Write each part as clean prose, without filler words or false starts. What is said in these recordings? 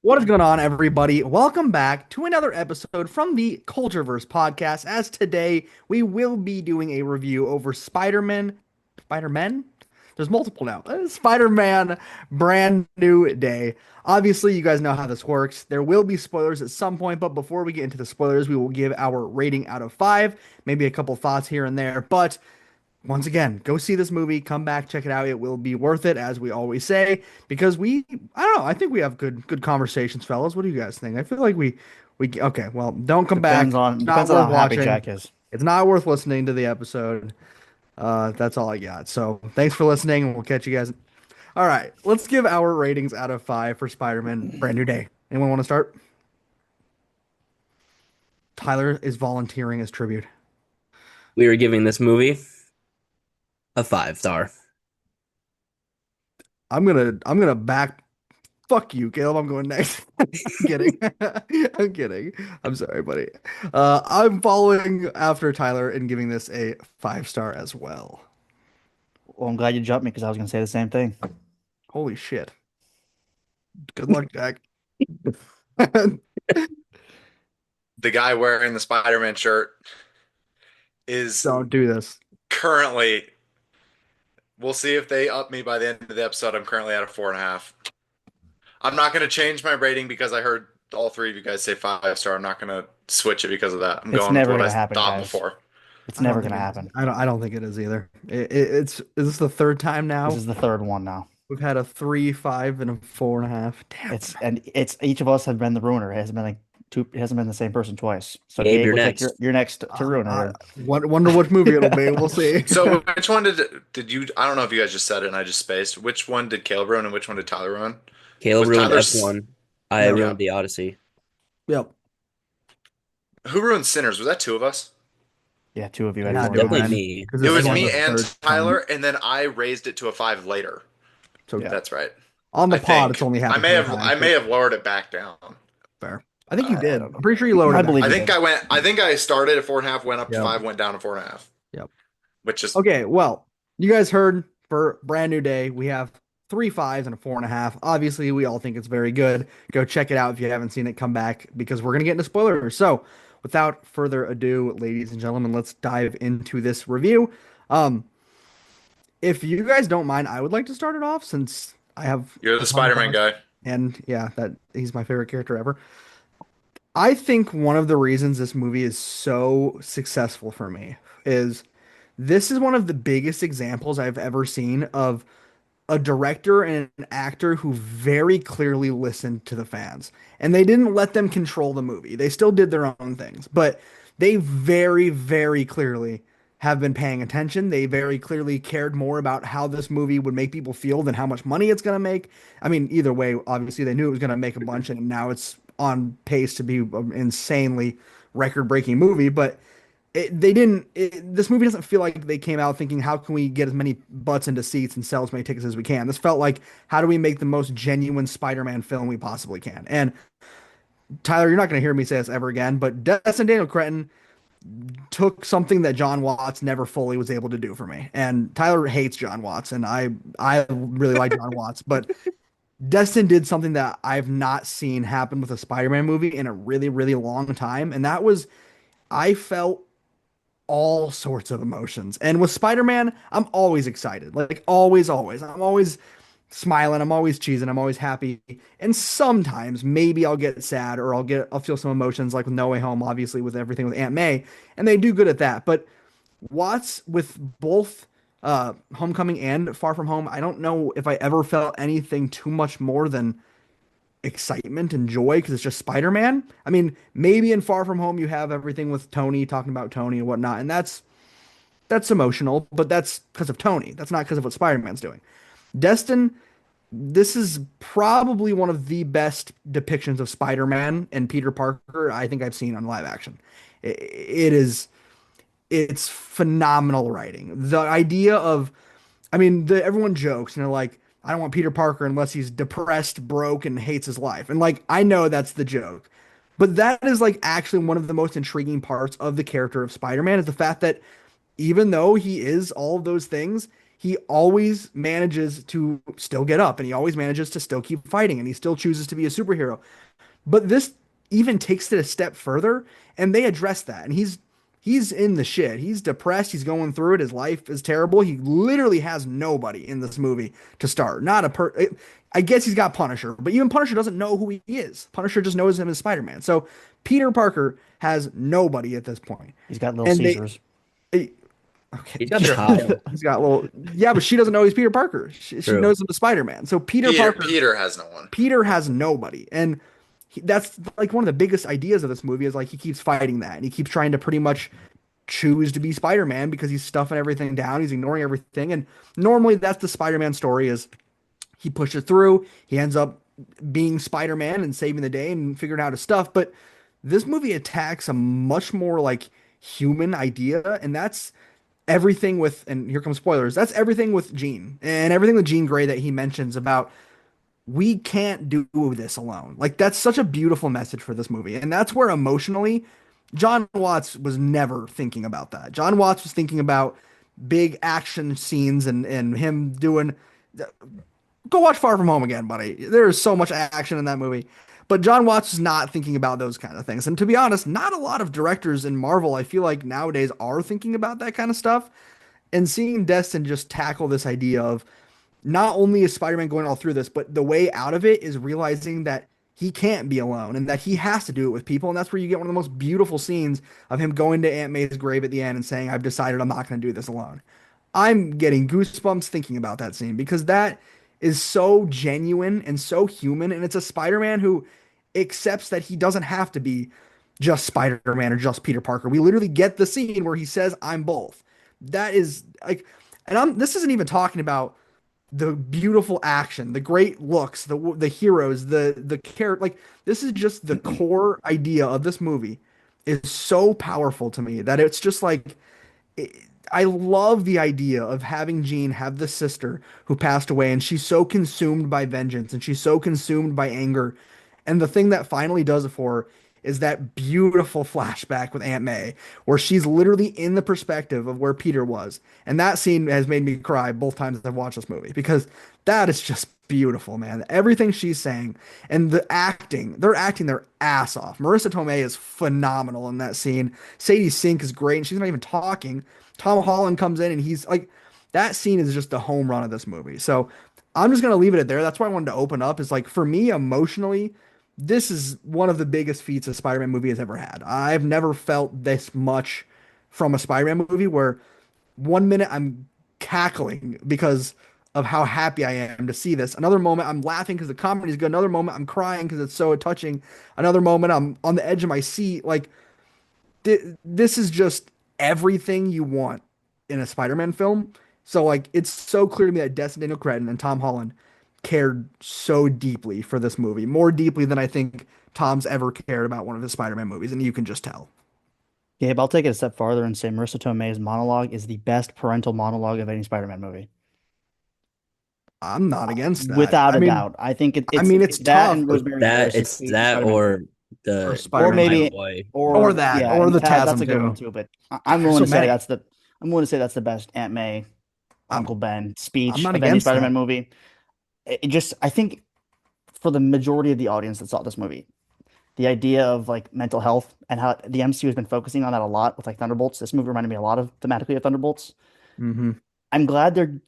What is going on, everybody? Welcome back to another episode from the CultureVerse podcast. As today, we will be doing a review over Spider-Man. Spider-Man? There's multiple now. Spider-Man Brand New Day. Obviously, you guys know how this works. There will be spoilers at some point, but before we get into the spoilers, we will give our rating out of five, maybe a couple thoughts here and there. But once again, go see this movie, come back, check it out. It will be worth it, as we always say, because I don't know, I think we have good conversations, fellas. What do you guys think? I feel like okay, well, don't come back. It's not Depends on worth how happy watching. Jack is. It's not worth listening to the episode. That's all I got. So thanks for listening, and we'll catch you guys. All right, let's give our ratings out of five for Spider-Man Brand New Day. Anyone want to start? Tyler is volunteering as tribute. We were giving this movie a 5 star. I'm gonna back. Fuck you, Caleb. I'm going next. I'm kidding. I'm kidding. I'm sorry, buddy. I'm following after Tyler and giving this a 5 star as well. Well, I'm glad you jumped me because I was going to say the same thing. Holy shit. Good luck, Jack. Don't The guy wearing the Spider-Man shirt is do this. currently, we'll see if they up me by the end of the episode. I'm currently at a 4.5. I'm not going to change my rating because I heard all three of you guys say 5 star. I'm not going to switch it because of that. I'm It's going with never what going I to happen, thought guys. before. It's I don't never think going to it is. happen. I don't think it is either. Is this the third time now? This is the third one now. We've had a 3, 5, and a 4.5. Damn. It's each of us have been the ruiner. It hasn't been like two. It hasn't been the same person twice. So Gabe, Gabe, you're looks like next. you're next to ruiner. I here. wonder what movie it'll be. We'll see. So which one did you, I don't know if you guys just said it and I just spaced. Which one did Caleb ruin and which one did Tyler ruin? Caleb Was ruined Tyler's- F1. I Yeah. ruined the Odyssey. Yep. Who ruined Sinners? Was that two of us? Yeah, two of you. Yeah, had dude, Definitely man. me. 'Cause It this was is me the and third time. Tyler, and then I raised it to a 5 later. So Yeah. That's right. on the I pod, think. it's only I happened may have 3 I times. may have lowered it back down. Fair. I think you I did. don't know. I'm pretty sure you lowered I it believe back. I you think did. I think I started at 4.5, went up to Yep. 5, went down to 4.5. Yep. Which is Okay, well, you guys heard for Brand New Day, we have 3 5s and a 4.5. Obviously, we all think it's very good. Go check it out if you haven't seen it. Come back because we're gonna get into spoilers. So, without further ado, ladies and gentlemen, let's dive into this review. Um, if you guys don't mind, I would like to start it off since I have you're a the ton of Spider-Man thoughts. guy. And yeah, that he's my favorite character ever. I think one of the reasons this movie is so successful for me is this is one of the biggest examples I've ever seen of a director and an actor who very clearly listened to the fans. And they didn't let them control the movie. They still did their own things, but they very, very clearly have been paying attention. They very clearly cared more about how this movie would make people feel than how much money it's going to make. I mean, either way, obviously they knew it was going to make a bunch, and now it's on pace to be an insanely record-breaking movie. But they didn't. This movie doesn't feel like they came out thinking, "How can we get as many butts into seats and sell as many tickets as we can?" This felt like, "How do we make the most genuine Spider-Man film we possibly can?" And Tyler, you're not going to hear me say this ever again, but Destin Daniel Cretton took something that John Watts never fully was able to do for me. And Tyler hates John Watts, and I really like John Watts, but Destin did something that I've not seen happen with a Spider-Man movie in a really, really long time, and that was I felt all sorts of emotions. And with Spider-Man, I'm always excited. Like always, always. I'm always smiling, I'm always cheesing, I'm always happy. And sometimes maybe I'll get sad or I'll feel some emotions like with No Way Home, obviously with everything with Aunt May, and they do good at that. But Watts with both Homecoming and Far From Home, I don't know if I ever felt anything too much more than excitement and joy because it's just Spider-Man. I mean, maybe in Far From Home you have everything with Tony talking about Tony and whatnot, and that's emotional, but that's because of Tony. That's not because of what Spider-Man's doing. Destin, this is probably one of the best depictions of Spider-Man and Peter Parker I think I've seen on live action. It is, it's phenomenal writing. The idea of, I mean, everyone jokes and they're like, I don't want Peter Parker unless he's depressed, broke, and hates his life. And like, I know that's the joke, but that is like actually one of the most intriguing parts of the character of Spider-Man is the fact that even though he is all of those things, he always manages to still get up and he always manages to still keep fighting and he still chooses to be a superhero. But this even takes it a step further, and they address that. And he's in the shit. He's depressed. He's going through it. His life is terrible. He literally has nobody in this movie to start. Not a per. I guess he's got Punisher, but even Punisher doesn't know who he is. Punisher just knows him as Spider-Man. So Peter Parker has nobody at this point. He's got Little And Caesars. eh, okay, He's got the sure. child. He's got little, yeah, but she doesn't know he's Peter Parker. She True. knows him as Spider-Man. So Peter has no one. Peter has nobody. And that's like one of the biggest ideas of this movie is like he keeps fighting that and he keeps trying to pretty much choose to be Spider-Man because he's stuffing everything down, he's ignoring everything. And normally that's the Spider-Man story is he pushes through, he ends up being Spider-Man and saving the day and figuring out his stuff. But this movie attacks a much more like human idea, and that's everything with, and here comes spoilers, that's everything with Jean and everything with Jean Grey that he mentions about we can't do this alone. Like that's such a beautiful message for this movie. And that's where emotionally John Watts was never thinking about that. John Watts was thinking about big action scenes and him doing go watch Far From Home again, buddy. There's so much action in that movie. But John Watts is not thinking about those kind of things. And to be honest, not a lot of directors in Marvel, I feel like nowadays are thinking about that kind of stuff. And seeing Destin just tackle this idea of not only is Spider-Man going all through this, but the way out of it is realizing that he can't be alone and that he has to do it with people. And that's where you get one of the most beautiful scenes of him going to Aunt May's grave at the end and saying, I've decided I'm not going to do this alone. I'm getting goosebumps thinking about that scene because that is so genuine and so human. And it's a Spider-Man who accepts that he doesn't have to be just Spider-Man or just Peter Parker. We literally get the scene where he says, I'm both. That is like, and this isn't even talking about the beautiful action, the great looks, the heroes, the character. Like this is just the core idea of this movie is so powerful to me that it's just like it, I love the idea of having Jean have this sister who passed away, and she's so consumed by vengeance and she's so consumed by anger. And the thing that finally does it for her is that beautiful flashback with Aunt May, where she's literally in the perspective of where Peter was. And that scene has made me cry both times I've watched this movie because that is just beautiful, man. Everything she's saying and the acting, they're acting their ass off. Marissa Tomei is phenomenal in that scene. Sadie Sink is great, and she's not even talking. Tom Holland comes in and he's like, that scene is just the home run of this movie. So I'm just gonna leave it at there. That's why I wanted to open up. Is like for me emotionally, this is one of the biggest feats a Spider-Man movie has ever had. I've never felt this much from a Spider-Man movie where one minute I'm cackling because of how happy I am to see this. Another moment I'm laughing because the comedy is good. Another moment I'm crying because it's so touching. Another moment I'm on the edge of my seat. Like this is just everything you want in a Spider-Man film. So like it's so clear to me that Destin Daniel Cretton and Tom Holland cared so deeply for this movie, more deeply than I think Tom's ever cared about one of his Spider-Man movies, and you can just tell. Gabe, I'll take it a step farther and say Marissa Tomei's monologue is the best parental monologue of any Spider-Man movie. I'm not against that. Without a doubt. I think it's it's that tough, and but Rosemary's That Baby's it's Sweet that Spider-Man. or or the Or Spider-Man, maybe boy. or that, yeah, or and the That's Tasm a good one too. too, but God, I'm there's willing so to say many. that's the best Aunt May, I'm Uncle Ben I'm speech not of any against that. Spider-Man movie. It just I think for the majority of the audience that saw this movie, the idea of like mental health and how the MCU has been focusing on that a lot with like Thunderbolts. This movie reminded me a lot of thematically of Thunderbolts. Hmm. I'm glad they're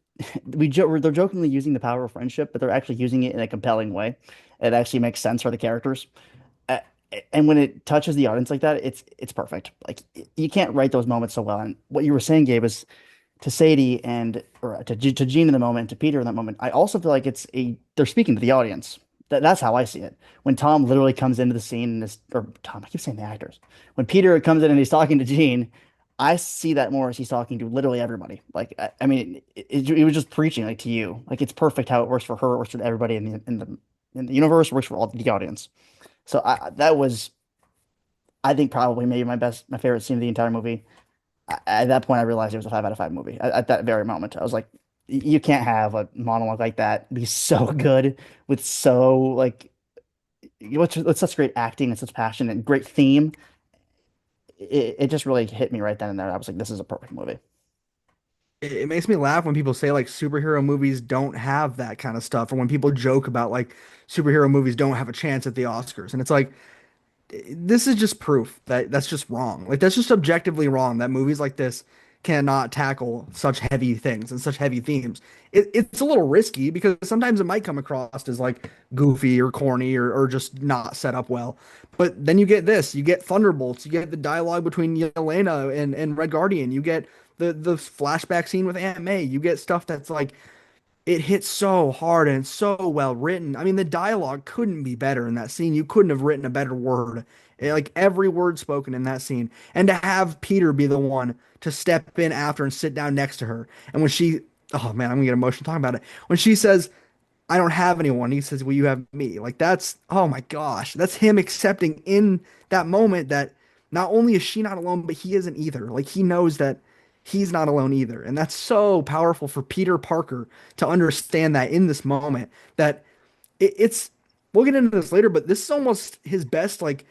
jokingly using the power of friendship, but they're actually using it in a compelling way. It actually makes sense for the characters. Uh, and when it touches the audience like that, it's perfect. Like you can't write those moments so well. And what you were saying, Gabe, is to Sadie and or to Jean in the moment, to Peter in that moment. I also feel like they're speaking to the audience. That's how I see it. When Tom literally comes into the scene and is, or Tom, I keep saying the actors. When Peter comes in and he's talking to Jean, I see that more as he's talking to literally everybody. Like I mean, it was just preaching like to you. Like it's perfect how it works for her, it works for everybody in the universe, works for all the audience. So that was, I think, probably maybe my favorite scene of the entire movie. At that point, I realized it was a 5 out of 5 movie. At that very moment, I was like, you can't have a monologue like that be so good with so like with such great acting and such passion and great theme. It just really hit me right then and there. I was like, this is a perfect movie. it makes me laugh when people say like superhero movies don't have that kind of stuff, or when people joke about like superhero movies don't have a chance at the Oscars. And it's like, this is just proof that that's just wrong. Like that's just objectively wrong that movies like this cannot tackle such heavy things and such heavy themes. It's a little risky because sometimes it might come across as like goofy or corny or just not set up well. But then you get this, you get Thunderbolts, you get the dialogue between Yelena and Red Guardian, you get the flashback scene with Aunt May, you get stuff that's like it hits so hard and it's so well written. I mean, the dialogue couldn't be better in that scene. You couldn't have written a better word. Like every word spoken in that scene. And to have Peter be the one to step in after and sit down next to her. And when she, oh man, I'm gonna get emotional talking about it. When she says, I don't have anyone, he says, well, you have me. Like that's, oh my gosh, that's him accepting in that moment that not only is she not alone, but he isn't either. Like he knows that he's not alone either. And that's so powerful for Peter Parker to understand that in this moment that it's we'll get into this later, but this is almost his best like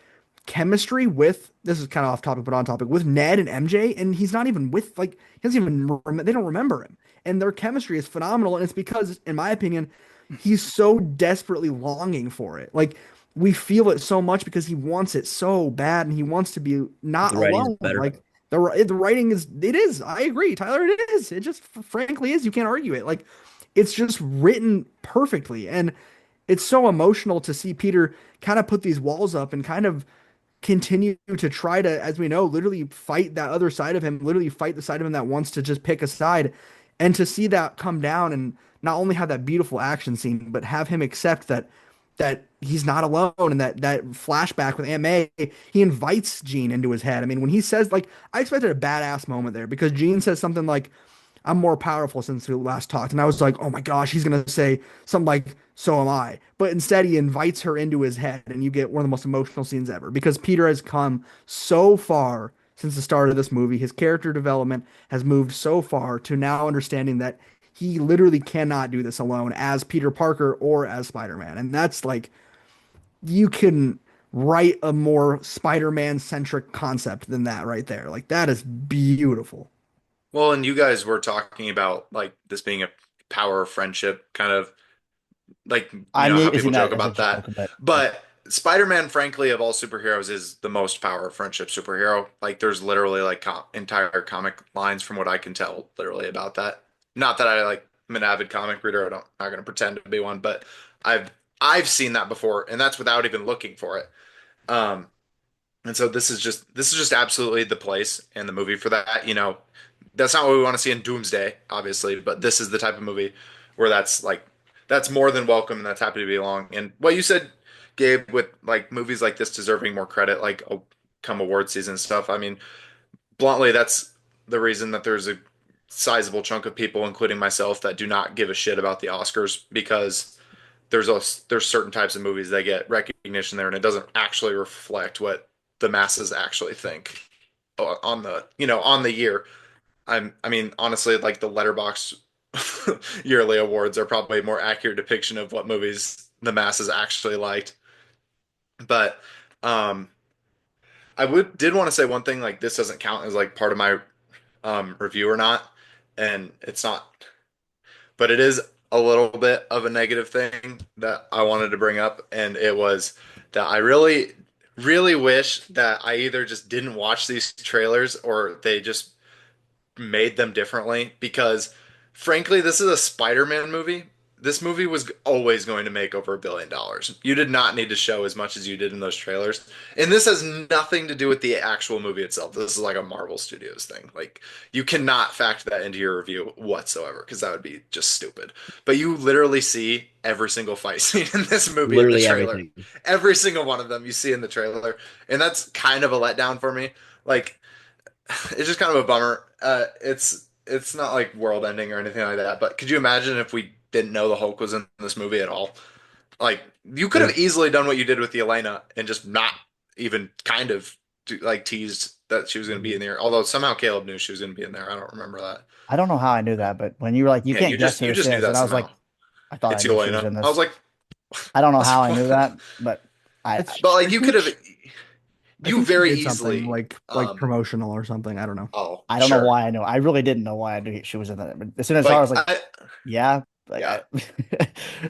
chemistry with this is kind of off topic but on topic with Ned and MJ, and he's not even with like he doesn't even they don't remember him, and their chemistry is phenomenal, and it's because in my opinion he's so desperately longing for it. Like we feel it so much because he wants it so bad and he wants to be not The writing's alone. better. Like the writing is it is. I agree, Tyler. It is. It just frankly is. You can't argue it. Like it's just written perfectly, and it's so emotional to see Peter kind of put these walls up and kind of continue to try to, as we know, literally fight that other side of him, literally fight the side of him that wants to just pick a side, and to see that come down and not only have that beautiful action scene, but have him accept that he's not alone and that flashback with Aunt May, he invites Jean into his head. I mean, when he says like, I expected a badass moment there because Jean says something like, I'm more powerful since we last talked. And I was like, oh my gosh, he's going to say something like, so am I. But instead, he invites her into his head, and you get one of the most emotional scenes ever because Peter has come so far since the start of this movie. His character development has moved so far to now understanding that he literally cannot do this alone as Peter Parker or as Spider-Man. And that's like, you couldn't write a more Spider-Man centric concept than that right there. Like, that is beautiful. Well, and you guys were talking about like this being a power of friendship, kind of like I'm how using people joke that as a about that. joke, but yeah. But Spider-Man, frankly, of all superheroes, is the most power of friendship superhero. Like, there's literally like entire comic lines, from what I can tell, literally about that. Not that I like am an avid comic reader. I don't, I'm not going to pretend to be one, but I've I've seen that before, and that's without even looking for it. Um, and so this is just absolutely the place and the movie for that. That's not what we want to see in Doomsday, obviously, but this is the type of movie where that's more than welcome and that's happy to be along. And what you said, Gabe, with like movies like this deserving more credit, like come award season stuff. I mean, bluntly, that's the reason that there's a sizable chunk of people, including myself, that do not give a shit about the Oscars because there's certain types of movies that get recognition there, and it doesn't actually reflect what the masses actually think on the year. I mean, honestly, like the Letterbox yearly awards are probably a more accurate depiction of what movies the masses actually liked. But um, I would did want to say one thing, like this doesn't count as like part of my review or not, and it's not, but it is a little bit of a negative thing that I wanted to bring up, and it was that I really, really wish that I either just didn't watch these trailers or they just made them differently because frankly, this is a Spider-Man movie. This movie was always going to make over $1 billion. You did not need to show as much as you did in those trailers. And this has nothing to do with the actual movie itself. This is like a Marvel Studios thing. Like you cannot factor that into your review whatsoever because that would be just stupid. But you literally see every single fight scene in this movie in the Literally trailer. everything. Every single one of them you see in the trailer. And that's kind of a letdown for me. Like it's just kind of a bummer. It's not like world ending or anything like that. But could you imagine if we didn't know the Hulk was in this movie at all? Like you could Yeah. have easily done what you did with the Elena and just not even kind of like teased that she was going to be in there. Although somehow Caleb knew she was going to be in there. I don't remember that. I don't know how I knew that, but when you were like, you Yeah, can't guess who you this just knew is, that and I was like, somehow. I thought I It's knew she was Elena. in I was this. like, I don't I know was how like, I knew what? that, but I It's But like it's you could have. much I You think she very did something easily. like promotional or something. I don't know. Oh, I don't know sure. why I know. I really didn't know why I knew she was in that. But as soon as I saw her, I was Like like, I yeah, like yeah.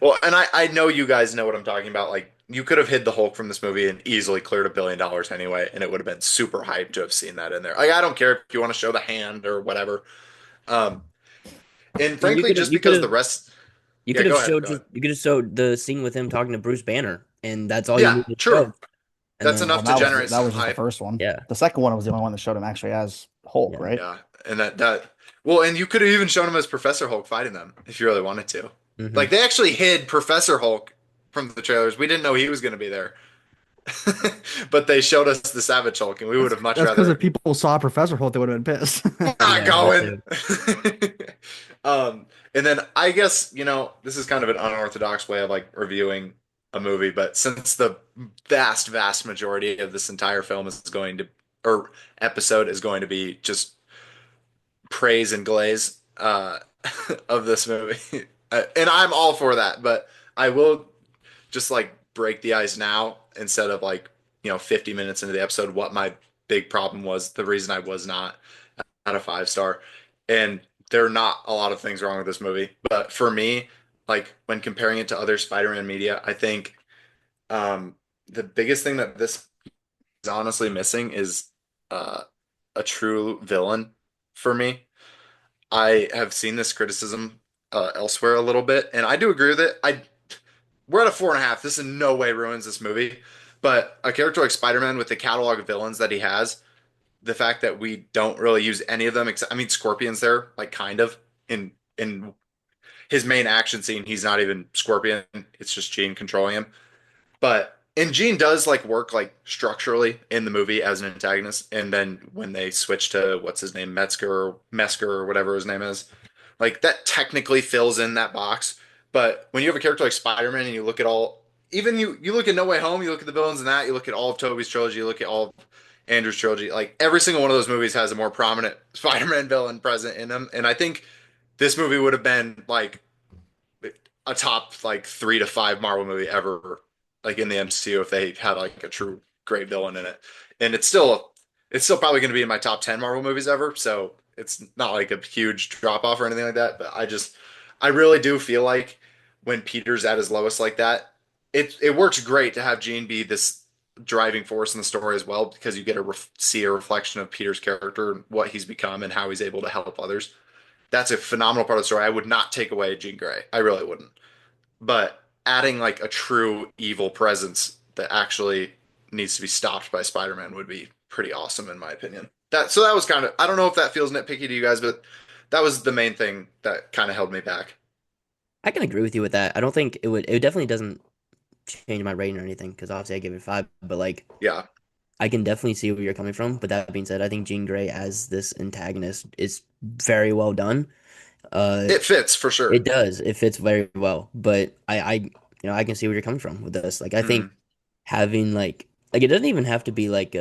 Well, and I know you guys know what I'm talking about. Like you could have hid the Hulk from this movie and easily cleared $1 billion anyway, and it would have been super hyped to have seen that in there. Like I don't care if you want to show the hand or whatever. Um, and I mean, frankly, just because the rest. you Yeah, could have go ahead. showed Go ahead. just you could have showed the scene with him talking to Bruce Banner, and that's all you Yeah, needed to true. show. And That's then well, enough to generate that some was just the hype. first one. yeah, The second one was the only one that showed him actually as Hulk, yeah, right? Yeah, and that well, and you could have even shown him as Professor Hulk fighting them if you really wanted to. hmm Like they actually hid Professor Hulk from the trailers. We didn't know he was going to be there, but they showed us the Savage Hulk, and we would have much That's because if rather people saw Professor Hulk, they would have been pissed. not yeah, that going. too. And then I guess this is kind of an unorthodox way of like reviewing a movie, but since the vast majority of this entire film is going to or episode is going to be just praise and glaze of this movie. And I'm all for that, but I will just like break the ice now instead of like, 50 minutes into the episode, what my big problem was, the reason I was not at a 5 star. And there are not a lot of things wrong with this movie, but for me, like when comparing it to other Spider-Man media, I think the biggest thing that this is honestly missing is uh, a true villain for me. I have seen this criticism elsewhere a little bit, and I do agree with it. We're at a 4.5. This in no way ruins this movie, but a character like Spider-Man with the catalog of villains that he has, the fact that we don't really use any of them, except I mean, Scorpion's there, like kind of in his main action scene. He's not even Scorpion; it's just Jean controlling him. But and Jean does like work like structurally in the movie as an antagonist, and then when they switch to what's his name, Metzger or whatever his name is, like that technically fills in that box. But when you have a character like Spider-Man and you look at all, even you look at No Way Home, you look at the villains in that, you look at all of Tobey's trilogy, you look at all of Andrew's trilogy, like every single one of those movies has a more prominent Spider-Man villain present in them. And I think this movie would have been like a top like 3 to 5 Marvel movie ever, like in the MCU if they had like a true great villain in it. And it's still probably going to be in my top 10 Marvel movies ever. So it's not like a huge drop off or anything like that. But I really do feel like when Peter's at his lowest like that, it works great to have Jean be this driving force in the story as well because you get to see a reflection of Peter's character and what he's become and how he's able to help others. That's a phenomenal part of the story. I would not take away Jean Grey. I really wouldn't. But adding like a true evil presence that actually needs to be stopped by Spider-Man would be pretty awesome in my opinion. That was kind of I don't know if that feels nitpicky to you guys, but that was the main thing that kind of held me back. I can agree with you with that. I don't think it would. It definitely doesn't change my rating or anything because obviously I give it 5. But like, Yeah, I can definitely see where you're coming from. But that being said, I think Jean Grey as this antagonist is very well done. Uh, it fits for sure. it does. It fits very well. But I can see where you're coming from with this. Like, I think Mm. having like it doesn't even have to be like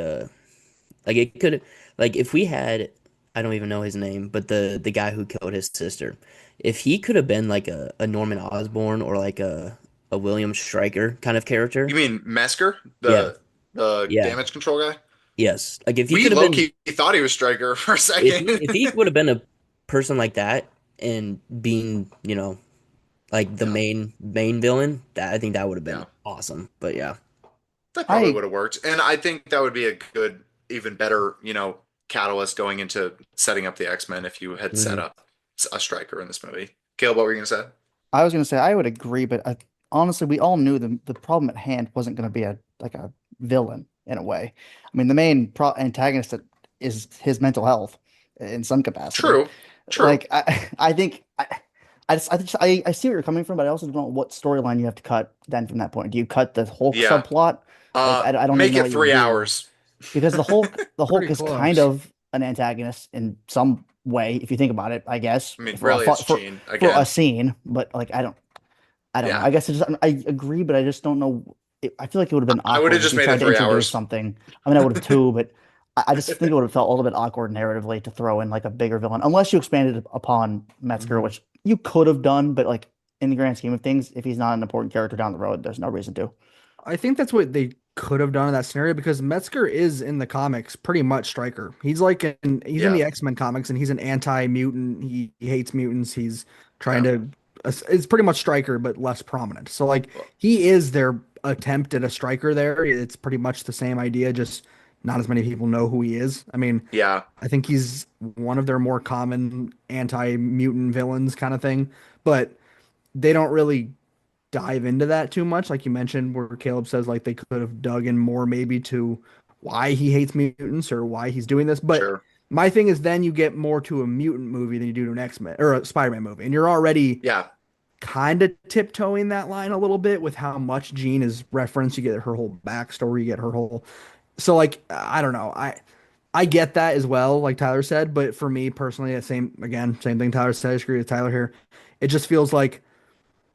it could like if we had I don't even know his name, but the guy who killed his sister, if he could have been like a Norman Osborn or like a William Stryker kind of You character. mean Mesker, Yeah, the yeah, damage control guy? yes. Like if he We could have low been key thought he was Striker for a if he second. would have been a person like that and being, like the Yeah, main villain, that I think that would have been yeah. awesome. But yeah. That probably I would have worked. And I think that would be a good, even better, catalyst going into setting up the X-Men if you had set Mhm. up a striker in this movie. Caleb, what were you gonna say? I was gonna say I would agree, but honestly, we all knew the problem at hand wasn't gonna be a villain in a way. I mean, the main antagonist is his mental health in some capacity. True, true. Like I think I see where you're coming from, but I also don't know what storyline you have to cut then from that point. Do you cut the Hulk Yeah. subplot? Like I don't even Make know it what you would three do hours. because the Hulk Pretty is kind close. of an antagonist in some way if you think about it, I guess I mean, for really, it's Gene for a again. scene, but like I don't know. Yeah, I guess I agree, but I just don't know. I feel like it would have been I would have awkward if just you made it tried to three introduce hours. something. I mean, I would have too, but I just think it would have felt a little bit awkward narratively to throw in like a bigger villain, unless you expanded upon Metzger, Mhm. which you could have done, but like in the grand scheme of things, if he's not an important character down the road, there's no reason to. I think that's what they could have done in that scenario because Metzger is in the comics pretty much Stryker. He's in Yeah. the X-Men comics and he's an anti-mutant. He hates mutants. He's trying Yeah. to it's pretty much Stryker but less prominent. So like Well, he is their attempt at a Stryker there. It's pretty much the same idea, just not as many people know who he is. I mean, yeah. I think he's one of their more common anti-mutant villains kind of thing, but they don't really dive into that too much. Like you mentioned, where Caleb says like they could have dug in more maybe to why he hates mutants or why he's doing this. But Sure. my thing is then you get more to a mutant movie than you do to an X-Men or a Spider-Man movie. And you're already Yeah. kind of tiptoeing that line a little bit with how much Jean is referenced. You get her whole backstory, you get her whole so like I don't know. I get that as well, like Tyler said, but for me personally, same thing Tyler said. I agree with Tyler here. It just feels like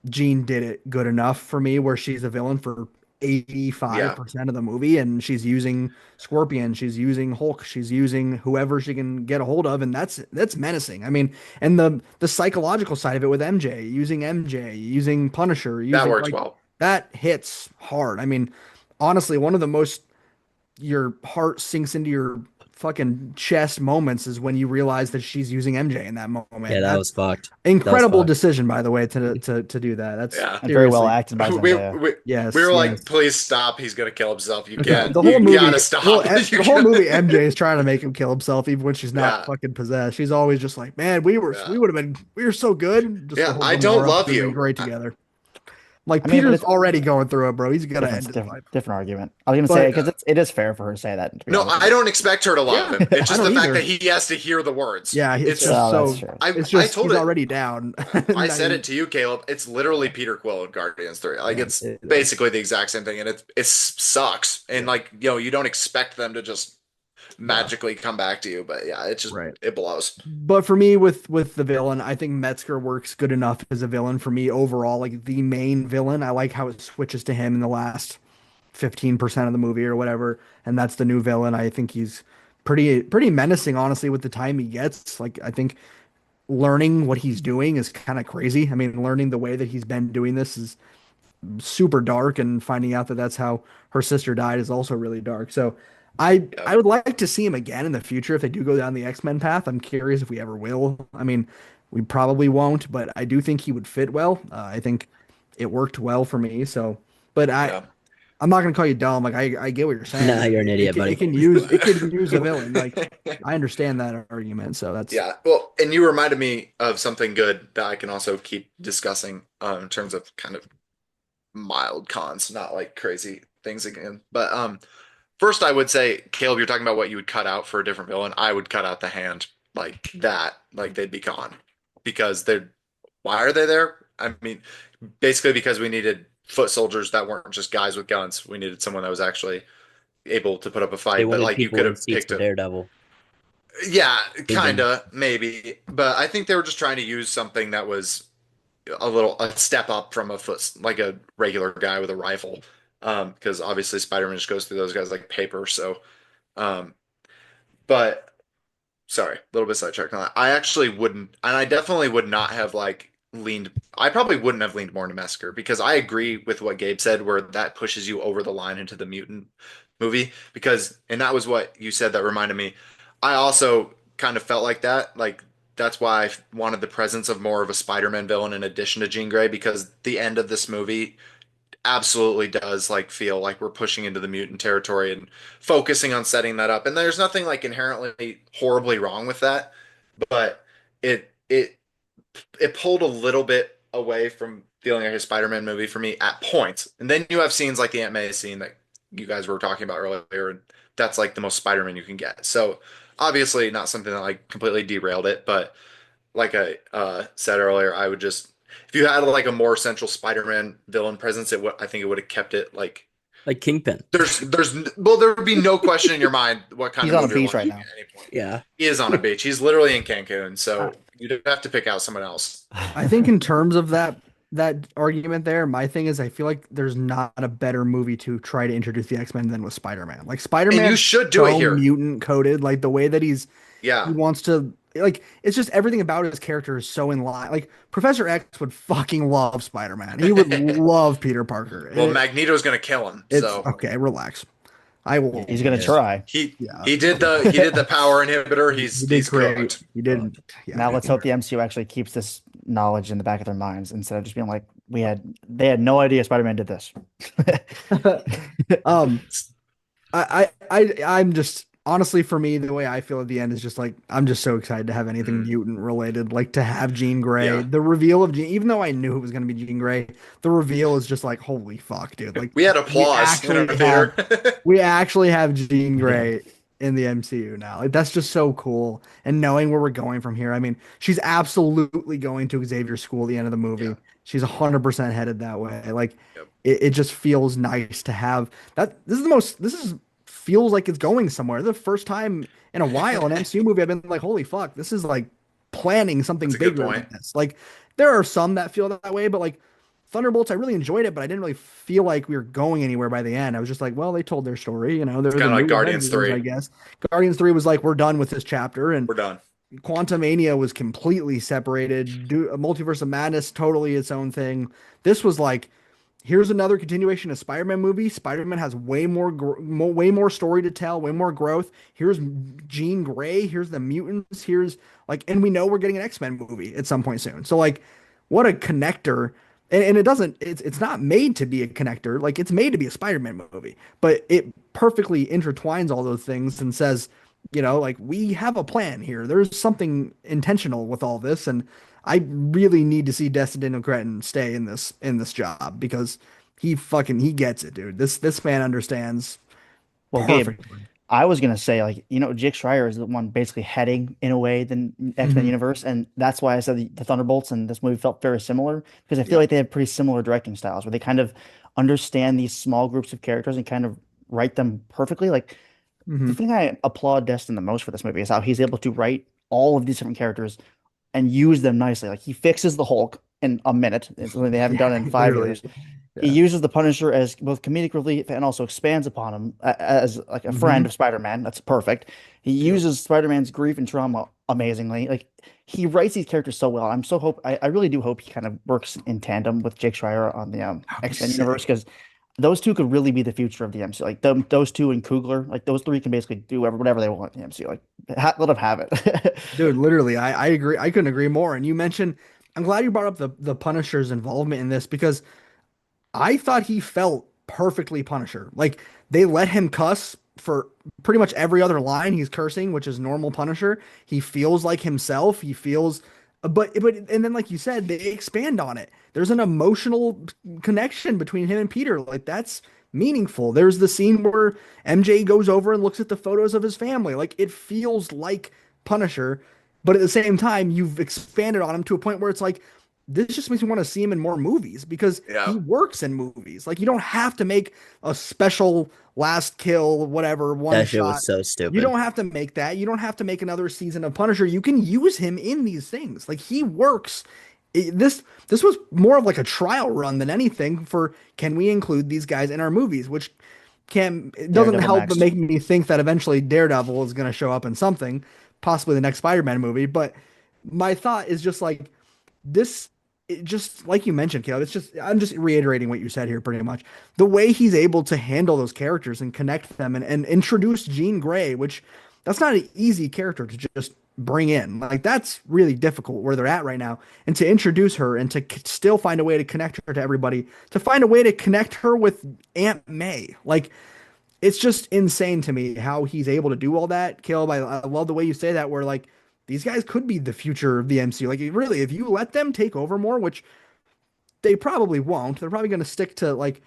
Jean did it good enough for me where she's a villain for Yeah. 85% of the movie and she's using Scorpion, she's using Hulk, she's using whoever she can get a hold of, and that's menacing. I mean, and the psychological side of it with MJ, using Punisher, That using works like well. that hits hard. I mean, honestly, one of the most your heart sinks into your fucking chest moments is when you realize that she's using MJ in that Yeah, moment. that That's was fucked. That was incredible fucked. decision, by the way, to do that. That's Yeah. And very well seriously, acted by We, Zendaya. we, we yes, were yes. like, please stop. He's going to kill himself. You Yeah, can't. the whole You movie, gotta stop. You the whole gotta- movie, MJ is trying to make him kill himself, even when she's not Yeah. fucking possessed. She's always just like, man, Yeah. we would have been, we were so good. Just the Yeah. whole I don't Gamora, love we've been you. great together. Like I mean, but Peter's it's already going through it, bro. He's gonna different, end his different, life. different argument. I was gonna say But because Yeah. it is fair for her to say that. To be No, honest with I you. don't expect her to love yeah, him. It's I just don't the fact either. that he has to hear the words. Yeah, it's It's just Oh, that's so, true. it's I just told he's it. already down. I And said it to you, Caleb. It's literally Peter Quill in Guardians 3. Like yeah, it's it is. basically the exact same thing, and it sucks. And Yeah, like you don't expect them to just no, magically come back to you, but yeah, right. it blows. But for me, with the villain, I think Metzger works good enough as a villain for me overall. Like the main villain, I like how it switches to him in the last 15% of the movie or whatever, and that's the new villain. I think he's pretty menacing, honestly, with the time he gets. Like I think learning what he's doing is kind of crazy. I mean, learning the way that he's been doing this is super dark, and finding out that that's how her sister died is also really dark. So Yeah, I would like to see him again in the future if they do go down the X-Men path. I'm curious if we ever will. I mean, we probably won't, but I do think he would fit well. I think it worked well for me. So, but yeah. I'm not gonna call you dumb. Like I get what you're saying. Nah, you're an idiot, It buddy. can use a villain. Like I understand that argument. So that's Yeah. Well, and you reminded me of something good that I can also keep discussing in terms of kind of mild cons, not like crazy things again. But first I would say, Caleb, you're talking about what you would cut out for a different villain. I would cut out the hand like that, like they'd be gone. Because they're why are they there? I mean, basically because we needed foot soldiers that weren't just guys with guns. We needed someone that was actually able to put up a They fight. But wanted like you people could in have seats picked for a Daredevil. yeah, They didn't. kinda, maybe. But I think they were just trying to use something that was a step up from a foot like a regular guy with a rifle. Because obviously Spider-Man just goes through those guys like paper. So um but sorry, a little bit sidetracked on that. I actually wouldn't, and I definitely would not have like leaned. I probably wouldn't have leaned more into Massacre because I agree with what Gabe said, where that pushes you over the line into the mutant movie. Because, and that was what you said that reminded me. I also kind of felt like that. Like that's why I wanted the presence of more of a Spider-Man villain in addition to Jean Grey, because the end of this movie absolutely does like feel like we're pushing into the mutant territory and focusing on setting that up. And there's nothing like inherently horribly wrong with that, but it it pulled a little bit away from feeling like a Spider-Man movie for me at points. And then you have scenes like the Aunt May scene that you guys were talking about earlier, and that's like the most Spider-Man you can get. So obviously not something that like completely derailed it, but like I said earlier, I would just if you had like a more central Spider-Man villain presence, I think it would have kept it like Like Kingpin. well there would be no question in your mind what kind He's of on a move you're beach right watching now. at any point. Yeah. He is on a beach. He's literally in Cancun, I, so you'd have to pick out someone else. I think in terms of that argument there, my thing is I feel like there's not a better movie to try to introduce the X-Men than with Spider-Man. Like And you Spider-Man's should do it so here. mutant coded, like the way that he Yeah. wants to like it's just everything about his character is so in line. Like Professor X would fucking love Spider-Man. He would love Peter Parker. Well, Magneto's gonna kill him, It's so okay, relax. I will. He's gonna Yeah. try. Yeah, he did the power inhibitor. he did He's great. cooked. He did. Yeah. Now let's hope the MCU actually keeps this knowledge in the back of their minds instead of just being like, they had no idea Spider-Man did this. um, I'm just honestly for me, the way I feel at the end is just like I'm just so excited to have anything Mm, mutant related, like to have Jean Grey. yeah, The reveal of Jean, even though I knew it was going to be Jean Grey, the reveal is just like holy fuck, dude! Like we had we applause in our actually have theater. we actually have Jean Yeah. Grey in the MCU now. Like that's just so cool. And knowing where we're going from here, I mean, she's absolutely going to Xavier's school at the end of the Yeah. movie. She's 100% headed that way. Like Yep. it just feels nice to have that. This is feels like it's going somewhere. The first time in a while an MCU movie I've been like, holy fuck, this is like planning something That's a good bigger point. than this. Like there are some that feel that way, but like Thunderbolts, I really enjoyed it, but I didn't really feel like we were going anywhere by the end. I was just like, well, they told their story, you know, they're It's the kind of like new Guardians Avengers, I 3. guess. Guardians 3 was like, we're done with this chapter, and We're done. Quantumania was completely separated. Multiverse of Madness, totally its own thing. This was like, here's another continuation of Spider-Man movie. Spider-Man has way more story to tell, way more growth. Here's Jean Grey. Here's the mutants. Here's like, and we know we're getting an X-Men movie at some point soon. So like, what a connector. And it doesn't. It's not made to be a connector. Like it's made to be a Spider-Man movie, but it perfectly intertwines all those things and says, you know, like we have a plan here. There's something intentional with all this, and I really need to see Destin Cretton stay in this job because he gets it, dude. This man understands Well, Gabe, perfectly. I was gonna say, like, Jake Schreier is the one basically heading in a way the X-Men Mhm. universe, and that's why I said the Thunderbolts and this movie felt very similar because I feel Yeah. like they have pretty similar directing styles where they kind of understand these small groups of characters and kind of write them perfectly. Like the Hmm. thing I applaud Destin the most for this movie is how he's able to write all of these different characters and use them nicely. Like he fixes the Hulk in a minute. It's something they haven't Yeah, done in five literally. years. He Yeah. uses the Punisher as both comedic relief and also expands upon him as like a friend Hmm. of Spider-Man. That's perfect. He Yep. uses Spider-Man's grief and trauma amazingly. Like he writes these characters so well. I really do hope he kind of works in tandem with Jake Schreier on the That would be X-Men universe sick. because those two could really be the future of the MCU. Like those two and Coogler, like those three can basically do whatever they want in the MCU. Like let them have it. Dude, literally, I agree. I couldn't agree more. And you mentioned, I'm glad you brought up the Punisher's involvement in this because I thought he felt perfectly Punisher. Like they let him cuss for pretty much every other line he's cursing, which is normal Punisher. He feels like himself. He feels, but and then like you said, they expand on it. There's an emotional connection between him and Peter. Like that's meaningful. There's the scene where MJ goes over and looks at the photos of his family. Like it feels like Punisher, but at the same time, you've expanded on him to a point where it's like this just makes me want to see him in more movies because Yeah. he works in movies. Like you don't have to make a special last kill, whatever, one That shit shot. was so You stupid. don't have to make that. You don't have to make another season of Punisher. You can use him in these things. Like he works. This was more of like a trial run than anything for can we include these guys in our movies, which can it doesn't Daredevil help but next. make me think that eventually Daredevil is going to show up in something, possibly the next Spider-Man movie. But my thought is just like this just like you mentioned, Caleb, it's just I'm just reiterating what you said here pretty much. The way he's able to handle those characters and connect them and introduce Jean Grey, which that's not an easy character to just bring in. Like that's really difficult where they're at right now. And to introduce her and to still find a way to connect her to everybody, to find a way to connect her with Aunt May. Like it's just insane to me how he's able to do all that. Caleb, I love the way you say that, where like these guys could be the future of the MCU. Like really, if you let them take over more, which they probably won't, they're probably going to stick to like.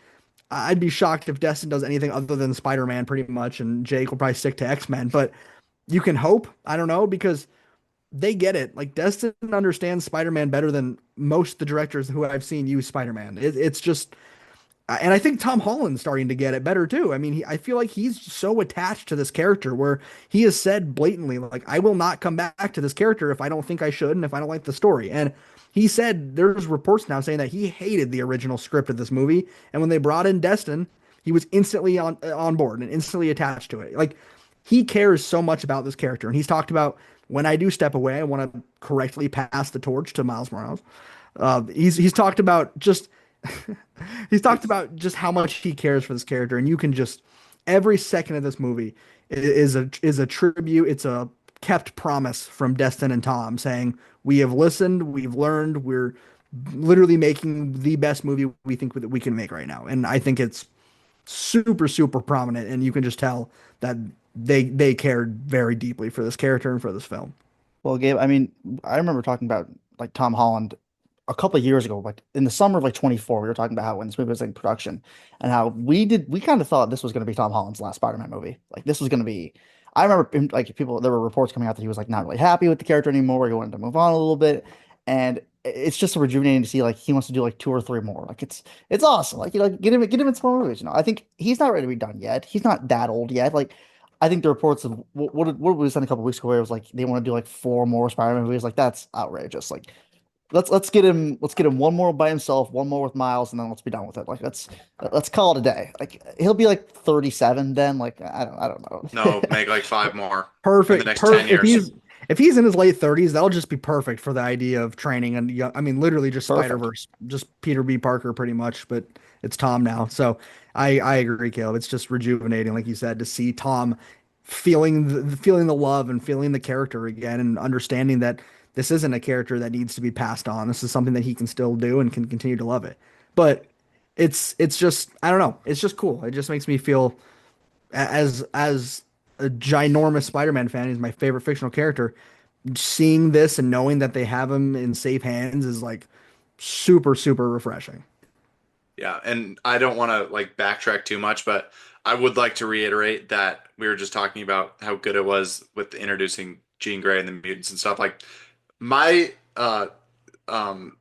I'd be shocked if Destin does anything other than Spider-Man, pretty much, and Jake will probably stick to X-Men. But you can hope. I don't know because they get it. Like Destin understands Spider-Man better than most of the directors who I've seen use Spider-Man. It's just and I think Tom Holland's starting to get it better too. I mean, I feel like he's so attached to this character where he has said blatantly, like, I will not come back to this character if I don't think I should and if I don't like the story. And he said there's reports now saying that he hated the original script of this movie, and when they brought in Destin, he was instantly on board and instantly attached to it. Like he cares so much about this character, and he's talked about when I do step away, I want to correctly pass the torch to Miles Morales. He's talked about just he's talked about just how much he cares for this character, and you can just every second of this movie is a tribute. It's a kept promise from Destin and Tom saying we have listened, we've learned, we're literally making the best movie we think that we can make right now, and I think it's super prominent, and you can just tell that they cared very deeply for this character and for this film. Well, Gabe, I mean, I remember talking about like Tom Holland a couple of years ago, like in the summer of like 24, we were talking about how when this movie was in production and how we kind of thought this was going to be Tom Holland's last Spider-Man movie. Like this was going to be, I remember like people, there were reports coming out that he was like not really happy with the character anymore. He wanted to move on a little bit. And it's just so rejuvenating to see like he wants to do like two or three more. Like it's awesome. Like, get him in some more movies. I think he's not ready to be done yet. He's not that old yet. Like, I think the reports of what was done a couple weeks ago, where it was like they want to do like four more Spider-Man movies. Like that's outrageous. Like let's get him one more by himself, one more with Miles, and then let's be done with it. Like let's call it a day. Like he'll be like 37 then. Like I don't know. No, make like five more in the Perfect. next 10 If years. he's in his late 30s, that'll just be perfect for the idea of training and young, I mean, literally just Perfect. Spider-Verse, just Peter B. Parker pretty much, but it's Tom now. So I agree, Caleb. It's just rejuvenating, like you said, to see Tom feeling the love and feeling the character again and understanding that this isn't a character that needs to be passed on. This is something that he can still do and can continue to love it. But it's just I don't know. It's just cool. It just makes me feel as a ginormous Spider-Man fan, he's my favorite fictional character. Seeing this and knowing that they have him in safe hands is like super refreshing. Yeah, and I don't want to like backtrack too much, but I would like to reiterate that we were just talking about how good it was with introducing Jean Grey and the mutants and stuff. Like my um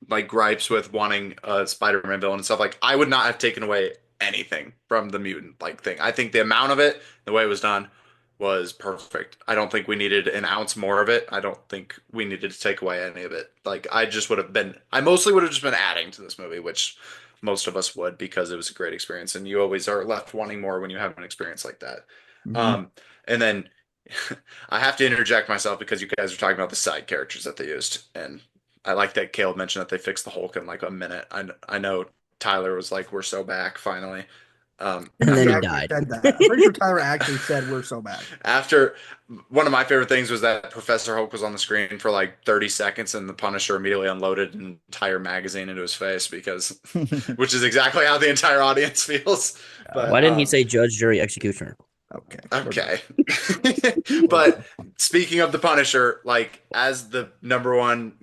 like gripes with wanting a Spider-Man villain and stuff, like I would not have taken away anything from the mutant like thing. I think the amount of it, the way it was done, was perfect. I don't think we needed an ounce more of it. I don't think we needed to take away any of it. Like I mostly would have just been adding to this movie, which most of us would because it was a great experience, and you always are left wanting more when you have an experience like that. Hmm. And then I have to interject myself because you guys are talking about the side characters that they used, and I like that Caleb mentioned that they fixed the Hulk in like a minute. I know Tyler was like, "We're so back finally." And then He he After actually died. said that. I'm pretty sure Tyler actually said we're so bad. after one of my favorite things was that Professor Hulk was on the screen for like 30 seconds, and the Punisher immediately unloaded an entire magazine into his face because, which is exactly how the entire audience feels. Why But didn't he say judge, jury, executioner? Okay, we're done. okay. We're But done. speaking of the Punisher, like as the number one,